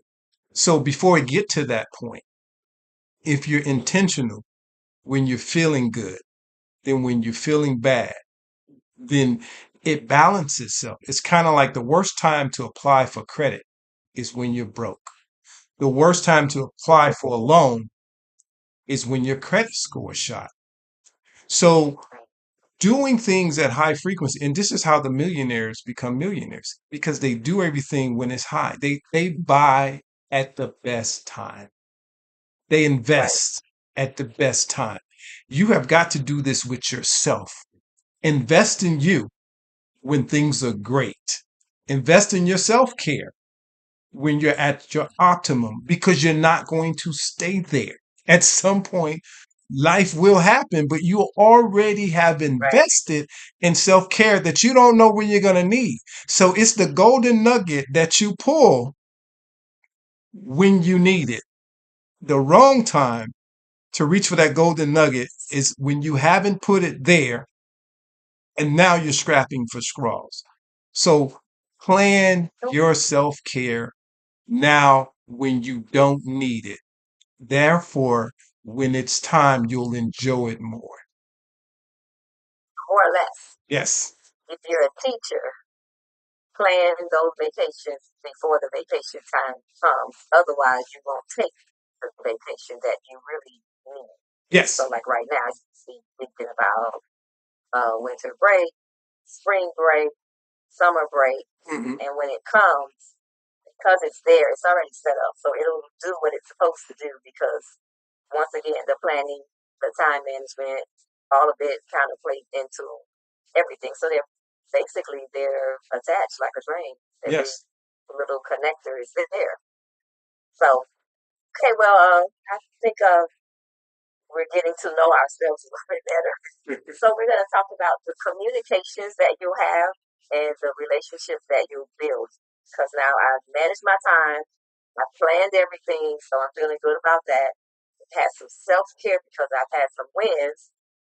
So before we get to that point, if you're intentional when you're feeling good, then when you're feeling bad, then it balances itself. It's kind of like the worst time to apply for credit is when you're broke. The worst time to apply for a loan is when your credit score is shot. So doing things at high frequency, and this is how the millionaires become millionaires because they do everything when it's high. They buy at the best time. They Right. invest at the best time. You have got to do this with yourself. Invest in you when things are great. Invest in your self care when you're at your optimum because you're not going to stay there. At some point, life will happen, but you already have Right. invested in self care that you don't know when you're going to need. So it's the golden nugget that you pull when you need it. The wrong time to reach for that golden nugget is when you haven't put it there and now you're scrapping for straws. So plan your self care now when you don't need it. Therefore, when it's time, you'll enjoy it more. More or less. Yes. If you're a teacher, plan those vacations before the vacation time comes. Otherwise, you won't take the vacation that you really need. Yes. So, like right now, you see thinking about winter break, spring break, summer break, Mhm. and when it comes, because it's there, it's already set up, so it'll do what it's supposed to do. Because once again, the planning, the time management, all of it kind of plays into everything. So they're attached like a train. Every Yes. little connector is there. So okay, well, I think we're getting to know ourselves a little bit better. So we're going to talk about the communications that you have and the relationships that you build. Because now I've managed my time, I've planned everything, so I'm feeling good about that. I've had some self care because I've had some wins,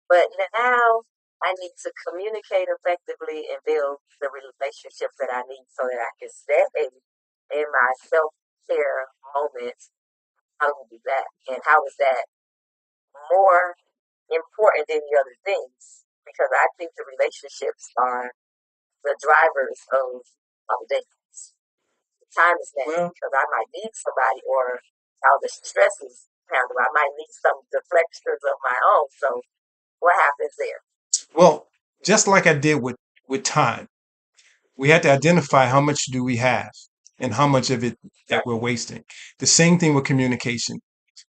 but now I need to communicate effectively and build the relationships that I need so that I can stay in my self care moments. How do we do that? And how is that more important than the other things? Because I think the relationships are the drivers of our days. The time is now Well, because I might need somebody, or how the stress is handled. I might need some deflectors of my own. So what happens there? well, just like I did with time, we had to identify how much do we have and how much of it that we're wasting. The same thing with communication.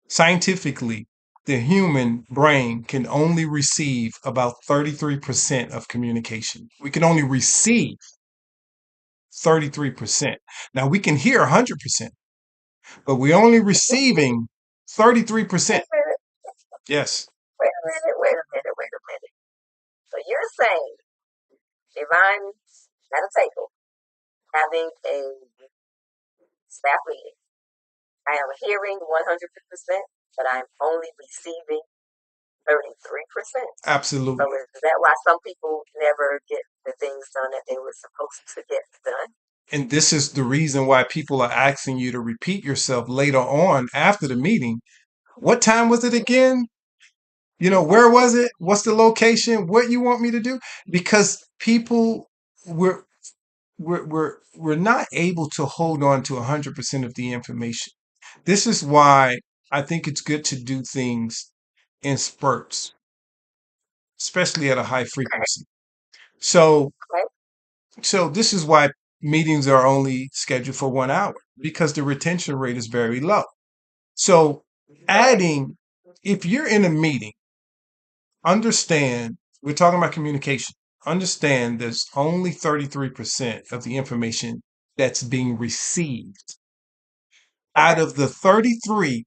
Scientifically, the human brain can only receive about 33% of communication. We can only receive 33%. Now we can hear 100%, but we're only receiving 33%. Wait a minute, Yes. wait a minute, wait a minute, wait a minute. So you're saying if I'm at a table having a staff meeting, I am hearing 100%, but I'm only receiving 33%. Absolutely. So is that why some people never get the things done that they were supposed to get done? And this is the reason why people are asking you to repeat yourself later on after the meeting. What time was it again? Where was it? What's the location? What you want me to do? Because people we're we're not able to hold on to 100% of the information. This is why I think it's good to do things in spurts, especially at a high frequency. So, Okay. so this is why meetings are only scheduled for 1 hour because the retention rate is very low. So, adding, if you're in a meeting, understand we're talking about communication. Understand there's only 33% of the information that's being received. Out of the 33%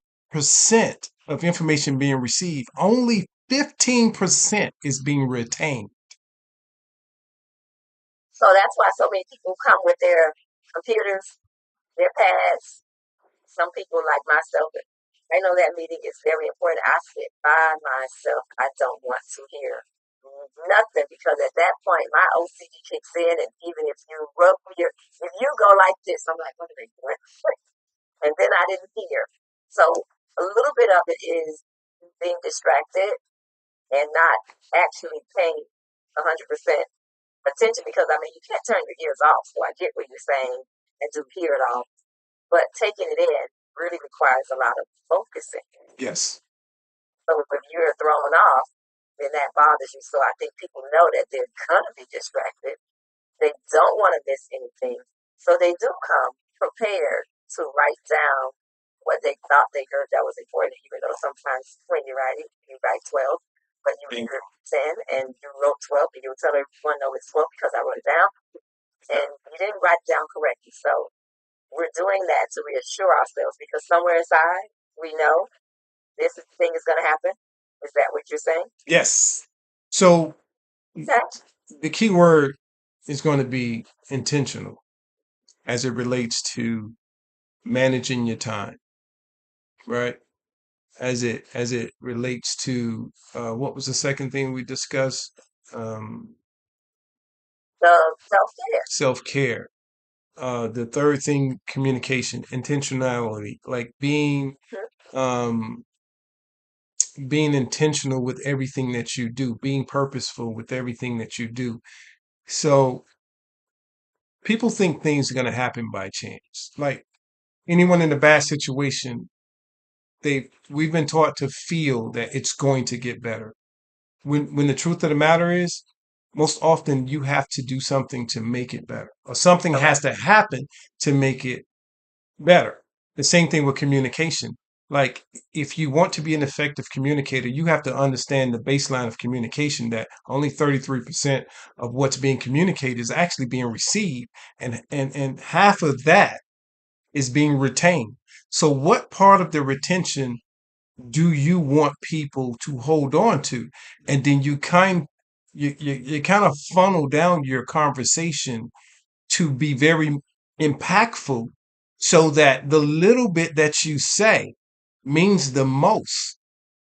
of information being received, only 15% is being retained. So that's why so many people come with their computers, their pads. Some people like myself, I know that meeting is very important. I sit by myself. I don't want to hear nothing because at that point my OCD kicks in, and even if you if you go like this, I'm like, what are they doing? And then I didn't hear. So a little bit of it is being distracted and not actually paying 100% attention because I mean you can't turn your ears off. So I get what you're saying and do hear it all, but taking it in really requires a lot of focusing. Yes. So if you're thrown off, then that bothers you. So I think people know that they're gonna be distracted. They don't want to miss anything, so they do come prepared to write down what they thought they heard that was important. Even though sometimes when you write 12, but you heard 10 and you wrote 12, and you tell everyone no, it's 12 because I wrote it down, and you didn't write it down correctly. So we're doing that to reassure ourselves because somewhere inside we know this thing is going to happen. Is that what you're saying? Yes. So Okay. the key word is going to be intentional as it relates to managing your time, right? As it relates to what was the second thing we discussed? The self-care. Self-care. The third thing, communication, intentionality, like um, being intentional with everything that you do, being purposeful with everything that you do. So people think things are going to happen by chance. Like anyone in a bad situation, we've been taught to feel that it's going to get better. When the truth of the matter is, most often you have to do something to make it better, or something has to happen to make it better. The same thing with communication. Like, if you want to be an effective communicator, you have to understand the baseline of communication that only 33% of what's being communicated is actually being received, and half of that is being retained. So, what part of the retention do you want people to hold on to? And then you kind of funnel down your conversation to be very impactful so that the little bit that you say means the most.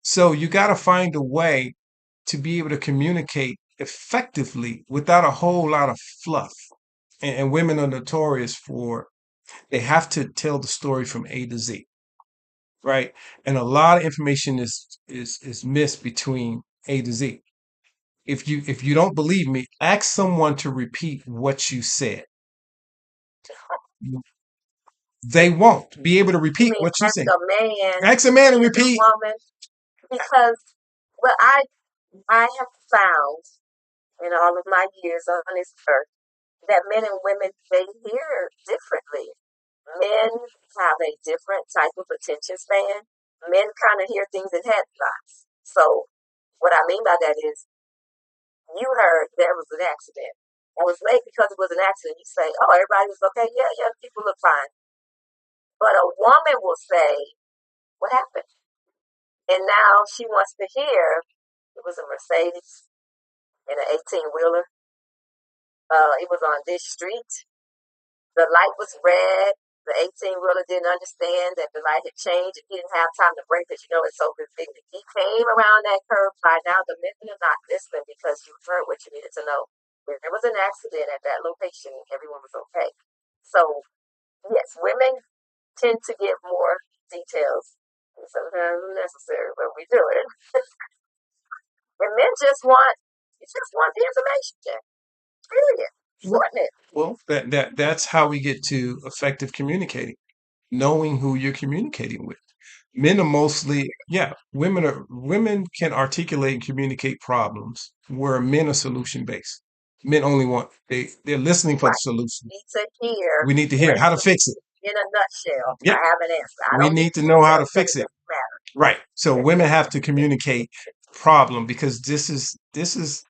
So you got to find a way to be able to communicate effectively without a whole lot of fluff. And women are notorious for they have to tell the story from A to Z, right? And a lot of information is missed between A to Z. If you don't believe me, ask someone to repeat what you said. They won't be able to You repeat mean what you ask say. a man Ask a man and and a repeat. woman? Because well, I have found in all of my years on this earth that men and women they hear differently. Men have a different type of attention span. Men kind of hear things in headlines. So what I mean by that is you heard there was an accident. I was late because it was an accident. You say, oh, everybody was okay. Yeah, yeah, people look fine. But a woman will say, what happened? And now she wants to hear it was a Mercedes and an 18 wheeler. It was on this street. The light was red. The 18-wheeler didn't understand that the light had changed. He didn't have time to brake because you know it's so big. He came around that curve. By now, the men are not listening because you heard what you needed to know. There was an accident at that location. Everyone was okay. So, yes, women tend to give more details. Sometimes unnecessary, but we do it. And men just want the information. Period. Shorten it. Well, that's how we get to effective communicating, knowing who you're communicating with, Men are mostly, yeah, women can articulate and communicate problems where men are solution based. Men only want they're listening for the Right. solution. Need to hear We need to hear what how to fix it. in a nutshell. Yep. I have an answer. I We don't need need to know how to details because fix it it. doesn't matter. Right. So women have to communicate problem because this is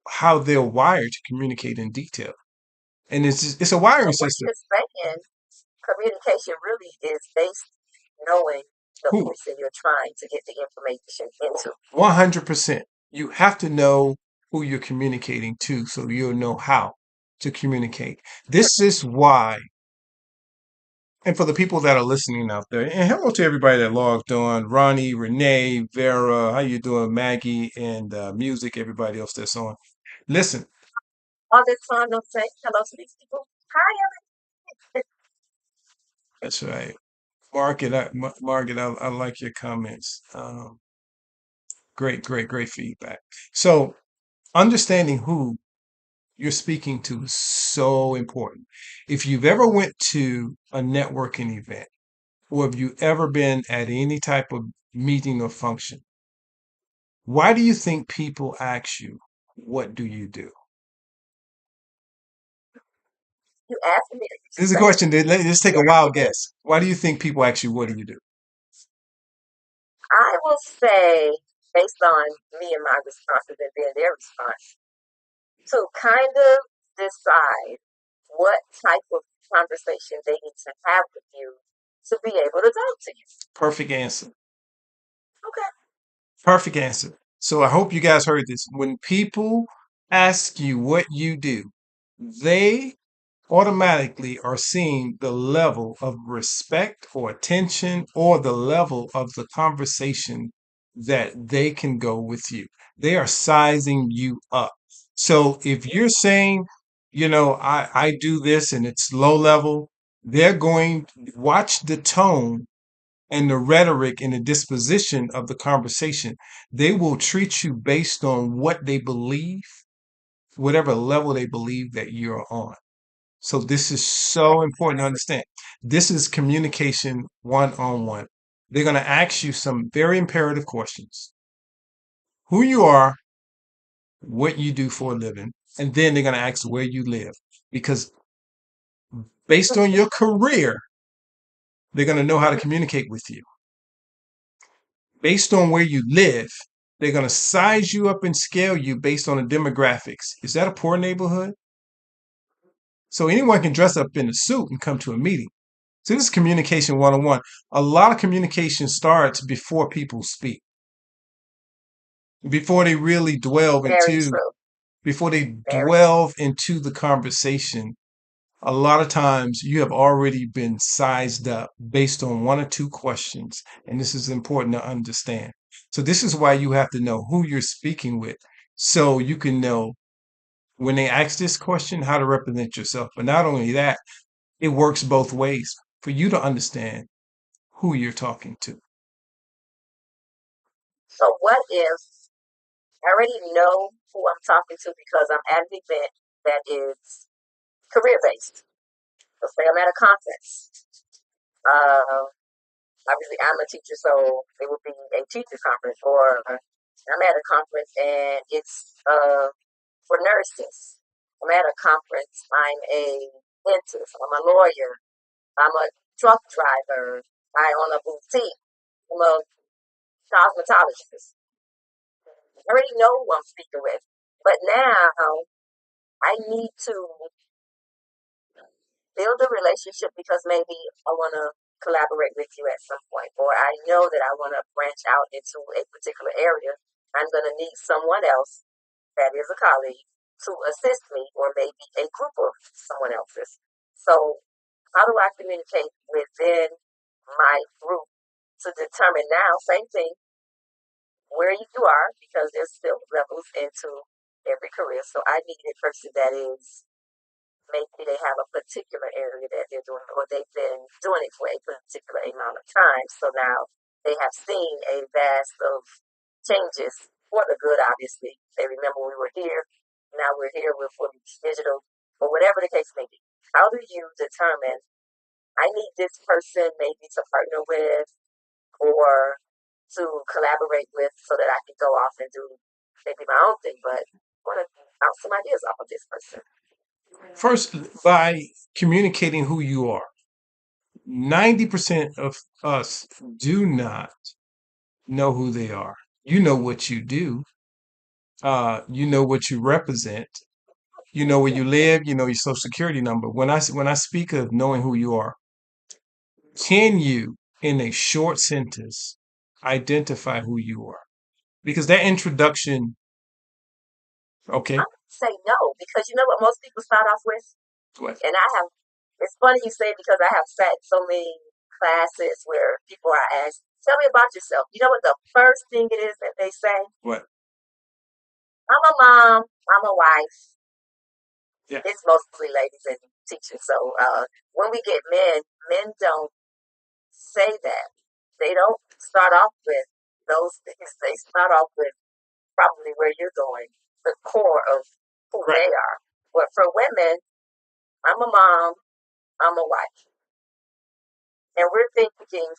how they're wired to communicate in detail. And it's a wiring So what system. you're saying, communication really is based knowing the Who person you're trying to get the information into. 100%. You have to know who you're communicating to so you'll know how to communicate. This is why, and for the people that are listening out there, and hello to everybody that logged on, Ronnie, Renee, Vera, how you doing, Maggie, and Music, everybody else that's on. Listen, All this time, don't say hello to these people. Hi, that's right. Margaret, I like your comments. Great feedback. So understanding who you're speaking to is so important. If you've ever went to a networking event, or have you ever been at any type of meeting or function, why do you think people ask you, what do you do? you asked me. This is a question. Let's take a wild guess. Why do you think people ask you, what do you do? I will say, based on me and my responses and then their response, to kind of decide what type of conversation they need to have with you to be able to talk to you. Perfect answer. Okay. Perfect answer. So I hope you guys heard this. When people ask you what you do, they automatically are seeing the level of respect or attention or the level of the conversation that they can go with you. They are sizing you up. So if you're saying, I do this and it's low level, they're going to watch the tone and the rhetoric and the disposition of the conversation. They will treat you based on what they believe, whatever level they believe that you're on. So this is so important to understand. This is communication one on one. They're going to ask you some very imperative questions. Who you are, what you do for a living, and then they're going to ask where you live. Because based on your career, they're going to know how to communicate with you. Based on where you live, they're going to size you up and scale you based on the demographics. Is that a poor neighborhood? So anyone can dress up in a suit and come to a meeting. So this is communication 101. A lot of communication starts before people speak, before they really Very true. before they Very delve into the conversation. A lot of times you have already been sized up based on one or two questions. And this is important to understand. So this is why you have to know who you're speaking with so you can know when they ask this question, how to represent yourself. But not only that, it works both ways for you to understand who you're talking to. So what if I already know who I'm talking to because I'm at an event that is career based? So say I'm at a conference. Obviously I'm a teacher, so it would be a teacher conference, or I'm at a conference and it's for nurses. I'm at a conference. I'm a dentist. I'm a lawyer. I'm a truck driver. I own a boutique. I'm a cosmetologist. I already know who I'm speaking with. But now I need to build a relationship because maybe I want to collaborate with you at some point, or I know that I want to branch out into a particular area. I'm going to need someone else that is a colleague to assist me, or maybe a group of someone else's. So, how do I communicate within my group to determine now, same thing, where you are, because there's still levels into every career. So, I need a person that is maybe they have a particular area that they're doing, or they've been doing it for a particular amount of time. So now they have seen a vast of changes for the good, obviously. They remember we were here, now we're here, we're fully digital, or whatever the case may be. How do you determine I need this person maybe to partner with or to collaborate with so that I can go off and do maybe my own thing, but I want to bounce some ideas off of this person. First, by communicating who you are. 90% of us do not know who they are. You know what you do. You know what you represent. You know where you live. You know your social security number. When I speak of knowing who you are, can you, in a short sentence, identify who you are? Because that introduction, okay, I would say no, because you know what most people start off with? what? And it's funny you say it because I have sat so many classes where people are asked, tell me about yourself. You know what the first thing it is that they say? What? I'm a mom, I'm a wife. Yeah. It's mostly ladies and teachers. So when we get men don't say that. They don't start off with those things. They start off with probably where you're going, the core of who Right. they are. But for women, I'm a mom, I'm a wife. And we're thinking,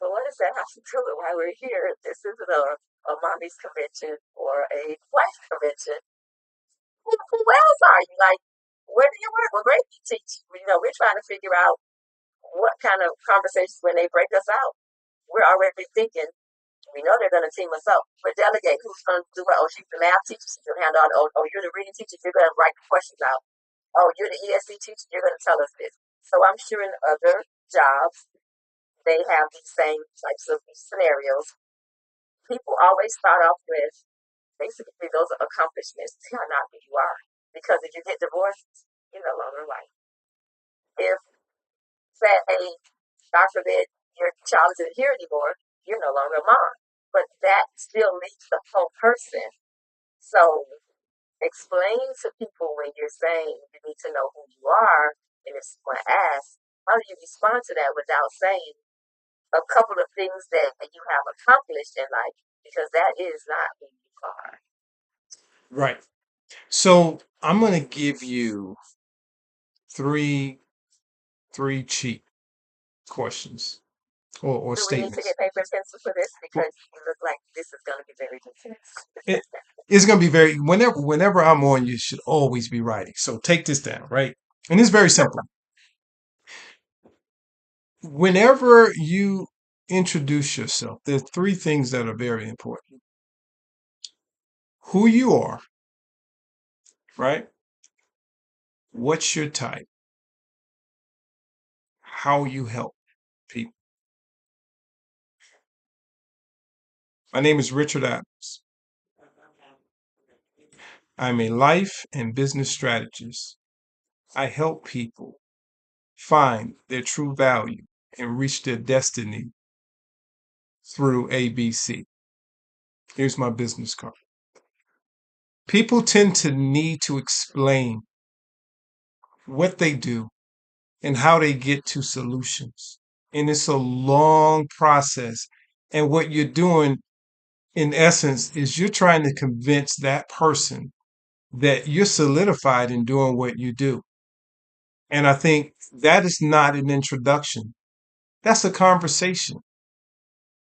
well, what does that have to do with why we're here? This isn't a mommy's convention or a wife convention. Who else are you? Like, where do you work? What grade do you teach? You know, we're trying to figure out what kind of conversations when they break us out. We're already thinking, we know they're going to team us up. We're delegating who's going to do what. Oh, she's the math teacher. She's going to handle all. Oh, you're the reading teacher. You're going to write the questions out. Oh, you're the ESC teacher. You're going to tell us this. So I'm sure in other jobs, they have these same types of scenarios. People always start off with basically those accomplishments. They are not who you are. Because if you get divorced, you're no longer a wife. If, say, God forbid, your child isn't here anymore, you're no longer a mom. But that still leaves the whole person. So explain to people when you're saying you need to know who you are, and if someone asks, how do you respond to that without saying a couple of things that you have accomplished in life? Because that is not who you are. Right. So I'm going to give you three cheat questions or Do we need to statements. get paper and pencil for this? Well, Because you look like this is going to be very intense. it, it's going to be very, whenever I'm on, you should always be writing. So take this down, right? And it's very simple. Whenever you introduce yourself, there are three things that are very important. Who you are, right? What's your type? How you help people. My name is Richard Adams. I'm a life and business strategist. I help people find their true value and reach their destiny through ABC. Here's my business card. People tend to need to explain what they do and how they get to solutions. And it's a long process. And what you're doing, in essence, is you're trying to convince that person that you're solidified in doing what you do. And I think that is not an introduction. That's a conversation.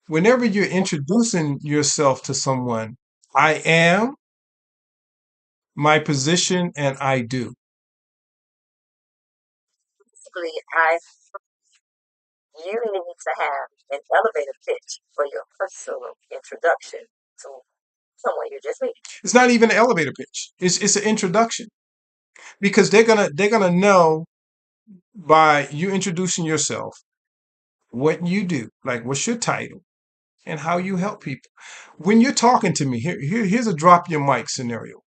Whenever you're introducing yourself to someone, I am, my position, and I do. Basically, you need to have an elevator pitch for your personal introduction to someone you're just meeting. It's not even an elevator pitch. It's an introduction because they're gonna know by you introducing yourself what you do, like what's your title and how you help people. When you're talking to me, here's a drop your mic scenario.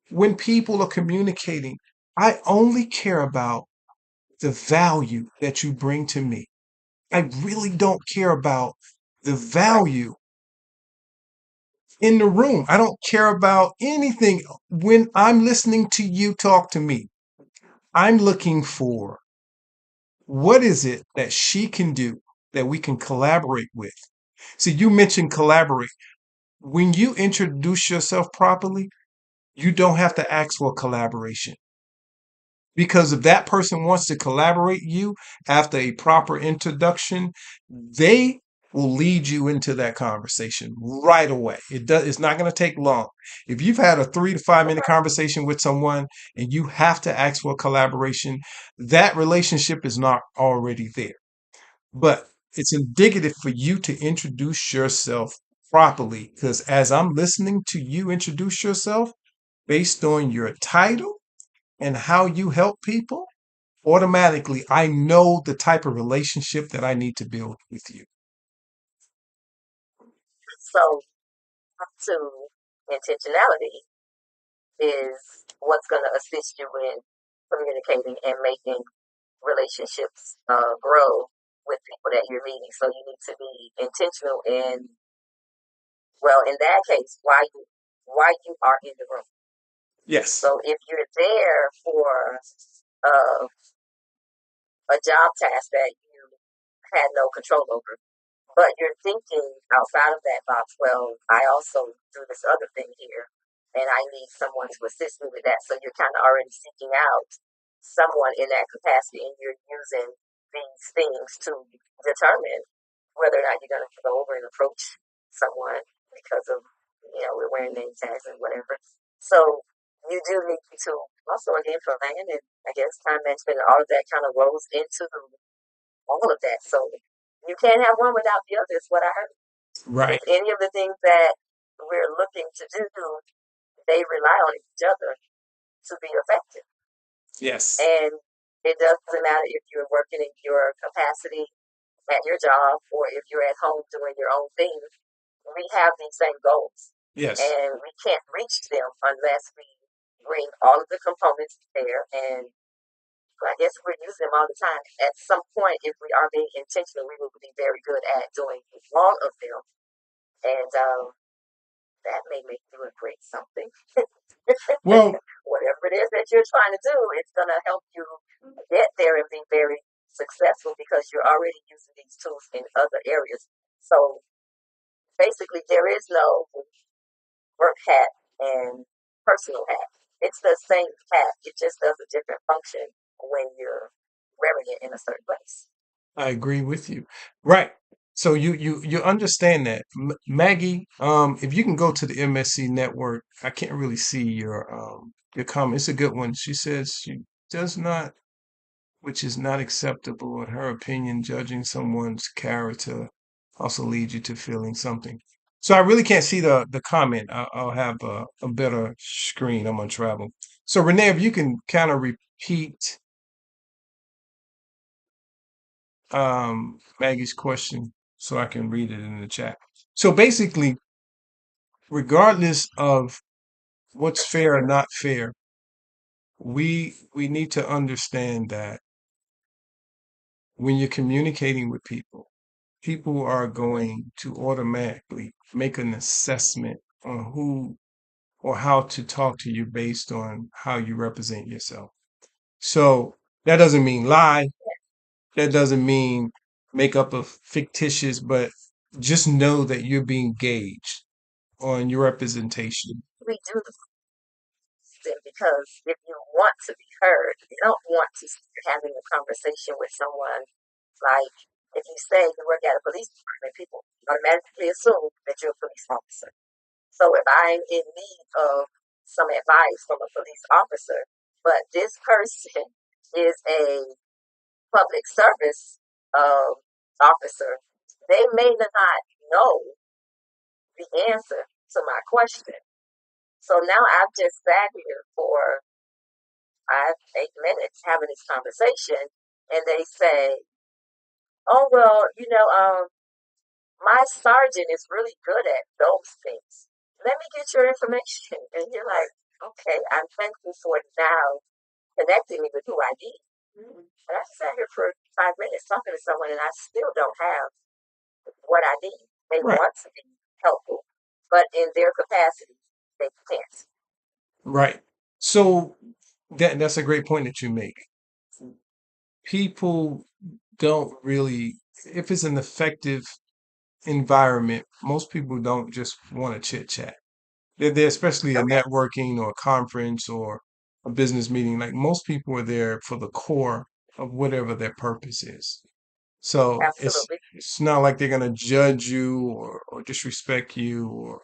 When people are communicating, I only care about the value that you bring to me. I really don't care about the Right. value in the room. I don't care about anything. When I'm listening to you talk to me, I'm looking for what is it that she can do that we can collaborate with. See, you mentioned collaborate. When you introduce yourself properly, you don't have to ask for collaboration. Because if that person wants to collaborate you after a proper introduction, they will lead you into that conversation right away. It's not going to take long. If you've had a 3 to 5 minute conversation with someone and you have to ask for collaboration, that relationship is not already there. But it's indicative for you to introduce yourself properly, because as I'm listening to you introduce yourself based on your title and how you help people, automatically I know the type of relationship that I need to build with you. So, to intentionality is what's going to assist you in communicating and making relationships grow with people that you're meeting. So you need to be intentional in, well, in that case, why you are in the room. Yes. So if you're there for uh, a job task that you had no control over, but you're thinking outside of that box, well, I also do this other thing here, and I need someone to assist me with that. So you're kind of already seeking out someone in that capacity, and you're using these things to determine whether or not you're going to go over and approach someone because of, we're wearing name tags and whatever. So you do need to also, again, for land and I guess time management and all of that kind of rolls into all of that. So you can't have one without the other, is what I heard. Right. With any of the things that we're looking to do, they rely on each other to be effective. Yes. And it doesn't matter if you're working in your capacity at your job or if you're at home doing your own thing. We have these same goals. Yes. And we can't reach them unless we bring all of the components there. And I guess we're using them all the time. At some point, if we are being intentional, we will be very good at doing all of them. And that may make you a great something. Well, Whatever it is that you're trying to do, it's going to help you get there and be very successful because you're already using these tools in other areas. So basically, there is no work hat and personal hat. It's the same hat. It just does a different function when you're wearing it in a certain place. I agree with you. Right. So you understand that. Maggie, if you can go to the MSC network, I can't really see your comment. It's a good one. She says she does not, which is not acceptable in her opinion, judging someone's character also leads you to feeling something. So I really can't see the comment. I'll have a better screen. I'm on travel. So Renee, if you can kind of repeat Maggie's question so I can read it in the chat. So basically, regardless of what's fair or not fair, we need to understand that when you're communicating with people, people are going to automatically make an assessment on who or how to talk to you based on how you represent yourself. So that doesn't mean lie. That doesn't mean make up a fictitious, but just know that you're being gauged on your representation. We do them because if you want to be heard, you don't want to start having a conversation with someone like if you say you work at a police department, people automatically assume that you're a police officer. So if I'm in need of some advice from a police officer, but this person is a public service officer, they may not know the answer to my question. So now I've just sat here for 5, 8 minutes having this conversation, and they say, "Oh well, my sergeant is really good at those things. Let me get your information." And you're like, "Okay, I'm thankful for now connecting me with who I need." And I sat here for 5 minutes talking to someone, and I still don't have what I need. They Right. want to be helpful, but in their capacity, they can't. Right. So that's a great point that you make. People don't really, if it's an effective environment, most people don't just want to chit chat. They're there, especially a networking or a conference or a business meeting. Like most people are there for the core of whatever their purpose is. So Absolutely. it's not like they're gonna judge you or disrespect you or,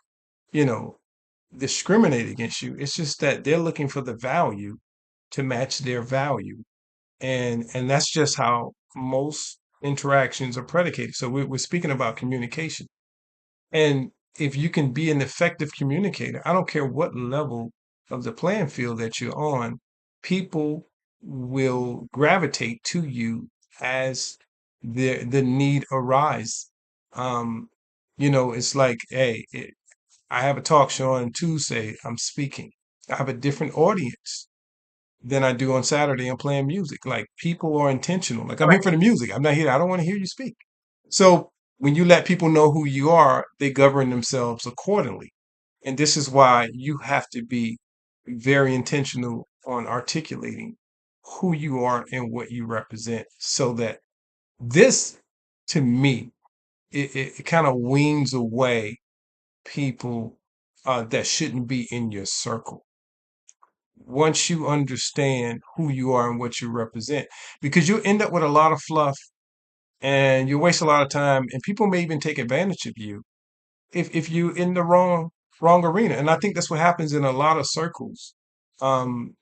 you know, discriminate against you. It's just that they're looking for the value to match their value. And that's just how most interactions are predicated. So we're speaking about communication. And if you can be an effective communicator, I don't care what level of the playing field that you're on, people will gravitate to you as the need arise. Um, it's like, hey, I have a talk show on Tuesday. I'm speaking. I have a different audience than I do on Saturday. I'm playing music. Like people are intentional. Like I'm here Correct. for the music. I'm not here. I don't want to hear you speak. So when you let people know who you are, they govern themselves accordingly. And this is why you have to be very intentional on articulating who you are and what you represent so that this, to me, it kind of weans away people that shouldn't be in your circle once you understand who you are and what you represent, because you end up with a lot of fluff and you waste a lot of time, and people may even take advantage of you if you in the wrong arena. And I think that's what happens in a lot of circles. Um,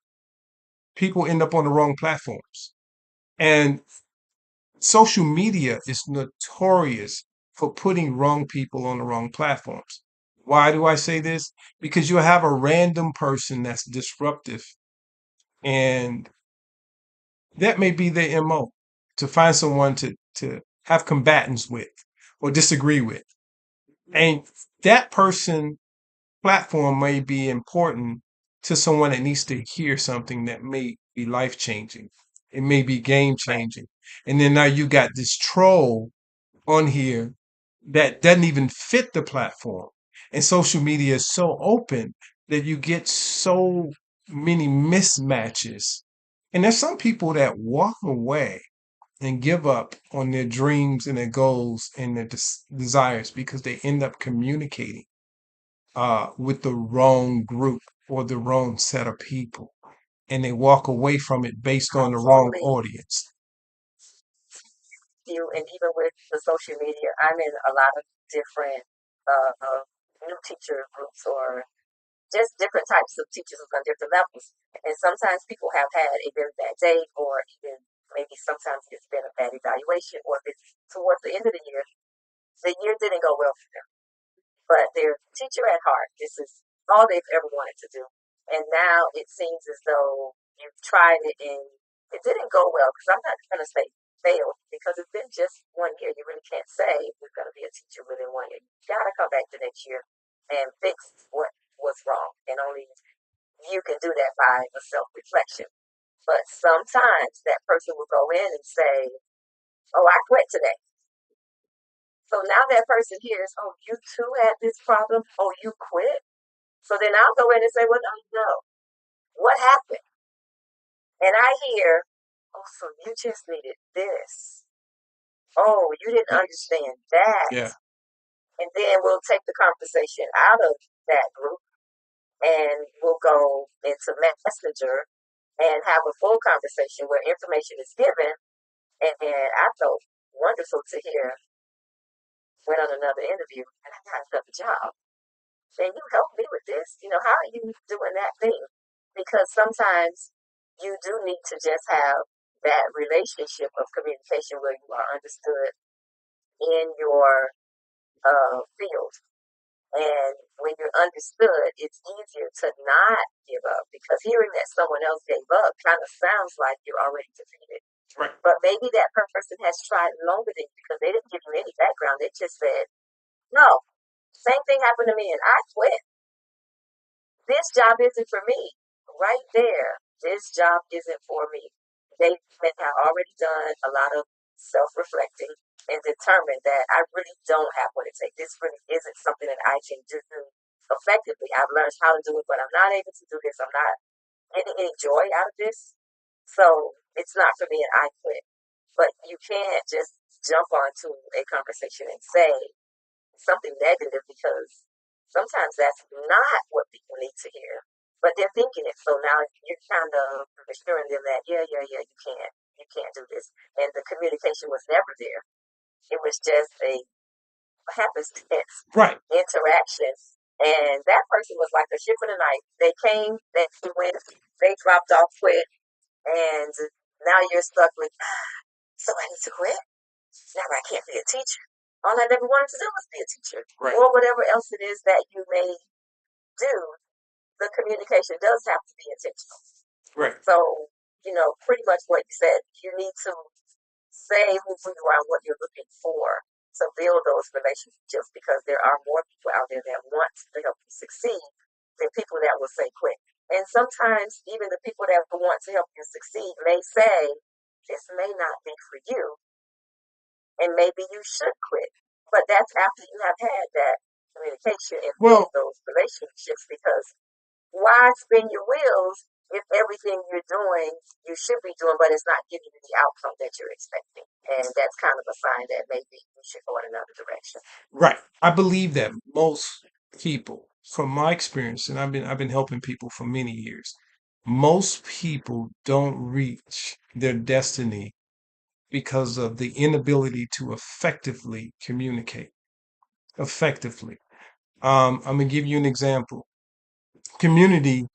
People end up on the wrong platforms, and social media is notorious for putting wrong people on the wrong platforms. Why do I say this? Because you have a random person that's disruptive, and that may be their MO, to find someone to have combatants with or disagree with. And that person platform may be important to someone that needs to hear something that may be life changing. It may be game Right. changing. And then now you got this troll on here that doesn't even fit the platform. And social media is so open that you get so many mismatches. And there's some people that walk away and give up on their dreams and their goals and their desires because they end up communicating with the wrong group or the wrong set of people, and they walk away from it based I on the wrong totally audience. you, and even with the social media, I'm in a lot of different new teacher groups or just different types of teachers on different levels. And sometimes people have had a very bad day, or even maybe sometimes it's been a bad evaluation, or if it's towards the end of the year didn't go well for them. But they're a teacher at heart. This is all they've ever wanted to do. And now it seems as though you've tried it and it didn't go well. Because I'm not going to say failed because it's been just 1 year. You really can't say you're going to be a teacher within 1 year. You got to come back the next year and fix what was wrong. And only you can do that by a self reflection. But sometimes that person will go in and say, "Oh, I quit today." So now that person hears, "Oh, you too had this problem. Oh, you quit." So then I'll go in and say, "Well, no, no. What happened?" And I hear, "Oh, so you just needed this. Oh, you didn't Yes. understand that." Yeah. And then we'll take the conversation out of that group and we'll go into Messenger and have a full conversation where information is given. And I felt wonderful to hear, went on another interview and I got another job. Can you help me with this? How are you doing that thing? Because sometimes you do need to just have that relationship of communication where you are understood in your field. And when you're understood, it's easier to not give up because hearing that someone else gave up kind of sounds like you're already defeated. Right. But maybe that person has tried longer than you because they didn't give you any background. They just said, "No, same thing happened to me and I quit. This job isn't for me." Right there, this job isn't for me. They have already done a lot of self reflecting and determined that I really don't have what it takes. This really isn't something that I can do effectively. I've learned how to do it, but I'm not able to do this. I'm not getting any joy out of this. So it's not for me and I quit. But you can't just jump onto a conversation and say something negative because sometimes that's not what people need to hear. but they're thinking it. So now you're kind of assuring them that, yeah, you can't do this. And the communication was never there. It was just a happenstance Right. interaction. And that person was like a ship in the night. They came, they went, they dropped off quick, and now you're stuck with, so I need to quit? Now I can't be a teacher. All I never wanted to do was be a teacher. Right. Or whatever else it is that you may do, the communication does have to be intentional. Right. So, pretty much what you said, you need to say who you are and what you're looking for to build those relationships, because there are more people out there that want to help you succeed than people that will say quit. And sometimes even the people that want to help you succeed may say, this may not be for you, and maybe you should quit. But that's after you have had that communication and build those relationships, because why spin your wheels if everything you're doing you should be doing, but it's not giving you the outcome that you're expecting? And that's kind of a sign that maybe you should go in another direction. Right. I believe that most people, from my experience, and I've been helping people for many years, most people don't reach their destiny because of the inability to effectively communicate. Effectively. I'm gonna give you an example. Community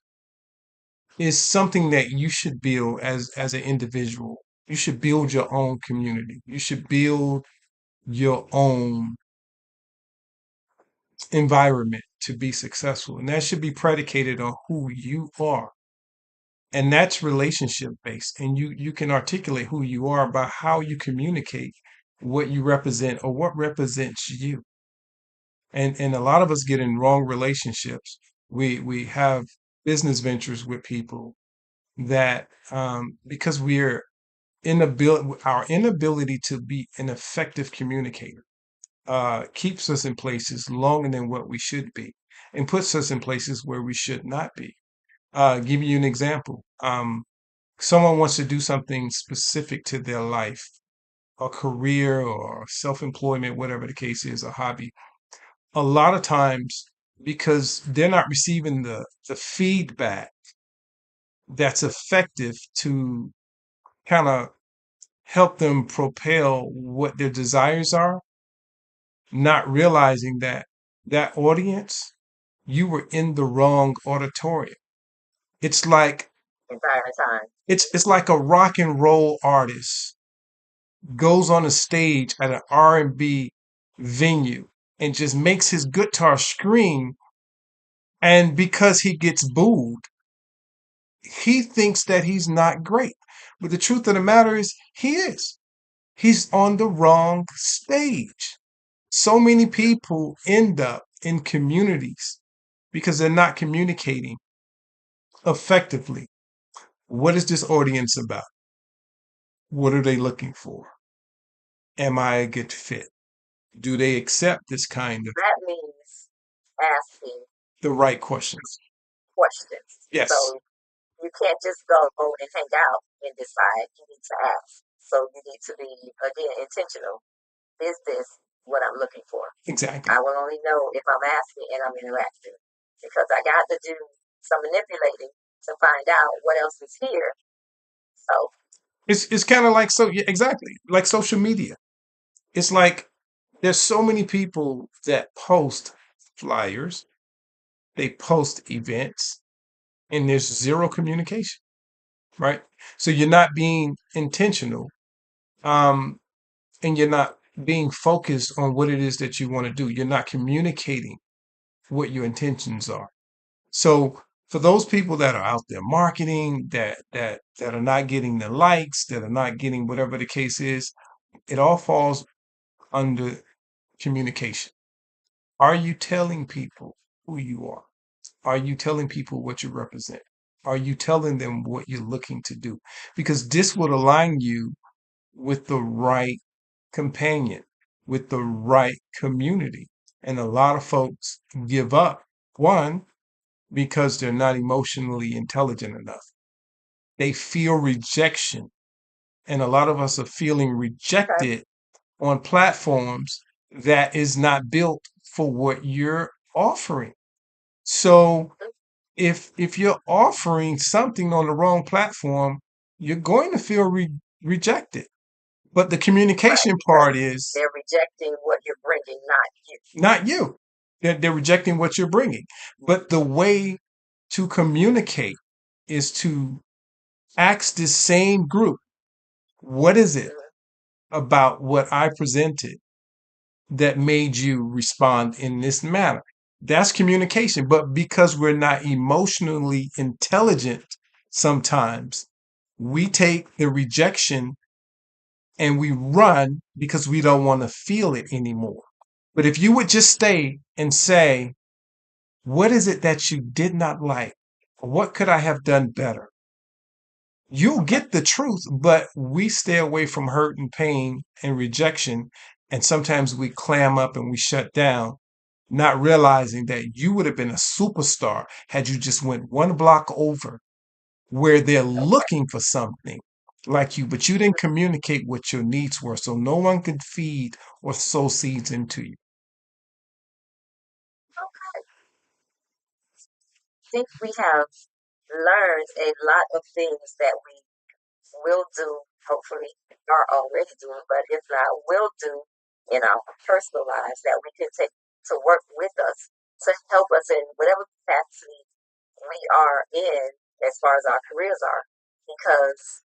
is something that you should build as an individual. You should build your own community. You should build your own environment to be successful. And that should be predicated on who you are. And that's relationship based. And you can articulate who you are by how you communicate what you represent or what represents you. And a lot of us get in wrong relationships. We have business ventures with people that because our inability to be an effective communicator keeps us in places longer than what we should be, and puts us in places where we should not be. Give you an example. Someone wants to do something specific to their life, a career or self-employment, whatever the case is, a hobby. A lot of times, because they're not receiving the feedback that's effective to kind of help them propel what their desires are, not realizing that that audience, you were in the wrong auditorium. It's like Entire time. it's like a rock and roll artist goes on a stage at an R&B venue and just makes his guitar scream, and because he gets booed, he thinks that he's not great. But the truth of the matter is he is. He's on the wrong stage. So many people end up in communities because they're not communicating effectively. What is this audience about? What are they looking for? Am I a good fit? Do they accept this kind of That means asking the right questions? questions. Yes. So you can't just go and hang out and decide. You need to ask. So you need to be, again, intentional. Is this what I'm looking for? Exactly. I will only know if I'm asking and I'm interacting, because I got to do some manipulating to find out what else is here. So It's kind of like, so yeah, exactly, like social media. It's like there's so many people that post flyers, they post events, and there's zero communication, right? So you're not being intentional, um, and you're not being focused on what it is that you want to do. You're not communicating what your intentions are. So for those people that are out there marketing, that are not getting the likes, that are not getting whatever the case is, it all falls under communication. Are you telling people who you are? Are you telling people what you represent? Are you telling them what you're looking to do? Because this would align you with the right companion, with the right community. And a lot of folks give up, one, because they're not emotionally intelligent enough. They feel rejection. And a lot of us are feeling rejected on platforms that is not built for what you're offering. So if you're offering something on the wrong platform, you're going to feel rejected. But the communication part is they're rejecting what you're bringing, not you. not you. They're rejecting what you're bringing. But the way to communicate is to ask this same group, what is it about what I presented that made you respond in this manner? That's communication. But because we're not emotionally intelligent, sometimes we take the rejection and we run because we don't want to feel it anymore. But if you would just stay and say, what is it that you did not like? What could I have done better? You'll get the truth, but we stay away from hurt and pain and rejection. And sometimes we clam up and we shut down, not realizing that you would have been a superstar had you just went one block over where they're looking for something like you, but you didn't communicate what your needs were. So no one can feed or sow seeds into you. Okay. I think we have learned a lot of things that we will do, hopefully are already doing, but if not, will do in our personal lives that we can take to work with us to help us in whatever capacity we are in as far as our careers are. Because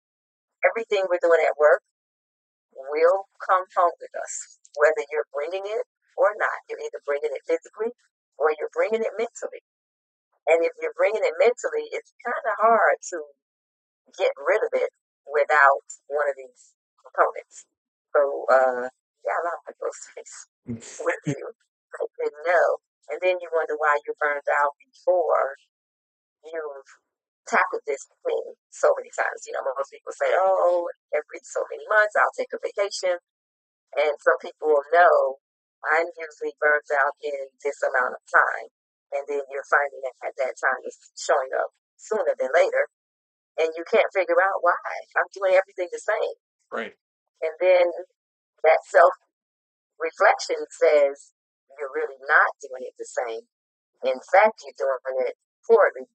everything we're doing at work will come home with us, whether you're bringing it or not. You're either bringing it physically or you're bringing it mentally. And if you're bringing it mentally, it's kind of hard to get rid of it without one of these components. So, yeah, a lot of those things with you. I didn't know. And then you wonder why you burned out before you've tackled this thing so many times. You know, most people say, oh, every so many months I'll take a vacation. And some people will know I'm usually burnt out in this amount of time. And then you're finding that that time is showing up sooner than later. And you can't figure out why. I'm doing everything the same. Right. And then that self reflection says you're really not doing it the same. In fact, you're doing it poorly,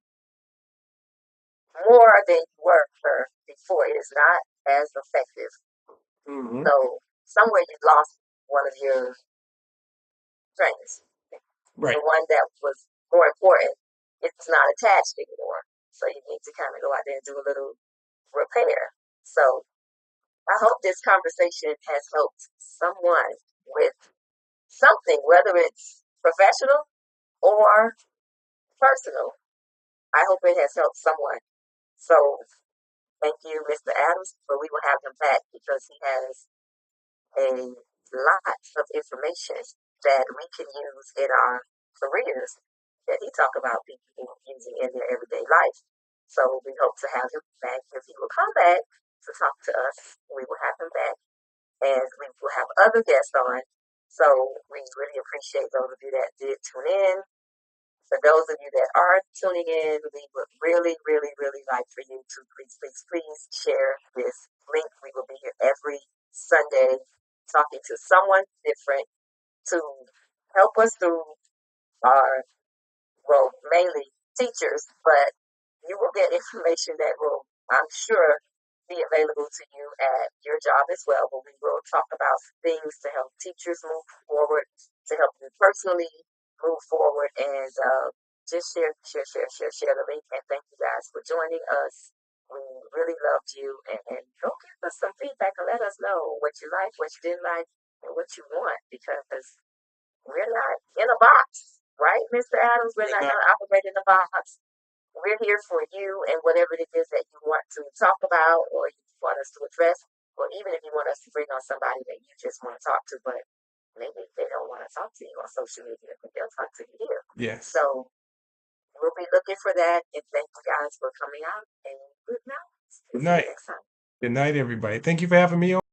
more than you were before. It is not as effective. Mm-hmm. So somewhere you lost one of your strengths. Right. The one that was more important, it's not attached anymore. So you need to kind of go out there and do a little repair. So I hope this conversation has helped someone with something, whether it's professional or personal. I hope it has helped someone. So thank you, Mr. Adams, but we will have him back because he has a lot of information that we can use in our careers that he talk about people using in their everyday life. So we hope to have him back. If he will come back to talk to us, we will have him back and we will have other guests on. So we really appreciate those of you that did tune in. For those of you that are tuning in, we would really, really, really like for you to please share this link. We will be here every Sunday talking to someone different to help us through our, well, mainly teachers, but you will get information that will, I'm sure, be available to you at your job as well. But we will talk about things to help teachers move forward, to help you personally move forward, and just share the link. And thank you guys for joining us. We really loved you, and go give us some feedback and let us know what you like, what you didn't like, and what you want, because we're not in a box, right, Mr. Adams? We're not going to operate in a box. We're here for you and whatever it is that you want to talk about or you want us to address, or even if you want us to bring on somebody that you just want to talk to, but maybe they don't want to talk to you on social media, but they'll talk to you here. Yes. So we'll be looking for that, and thank you guys for coming out, and good night. Good night. See you next time. Good night, everybody. Thank you for having me on.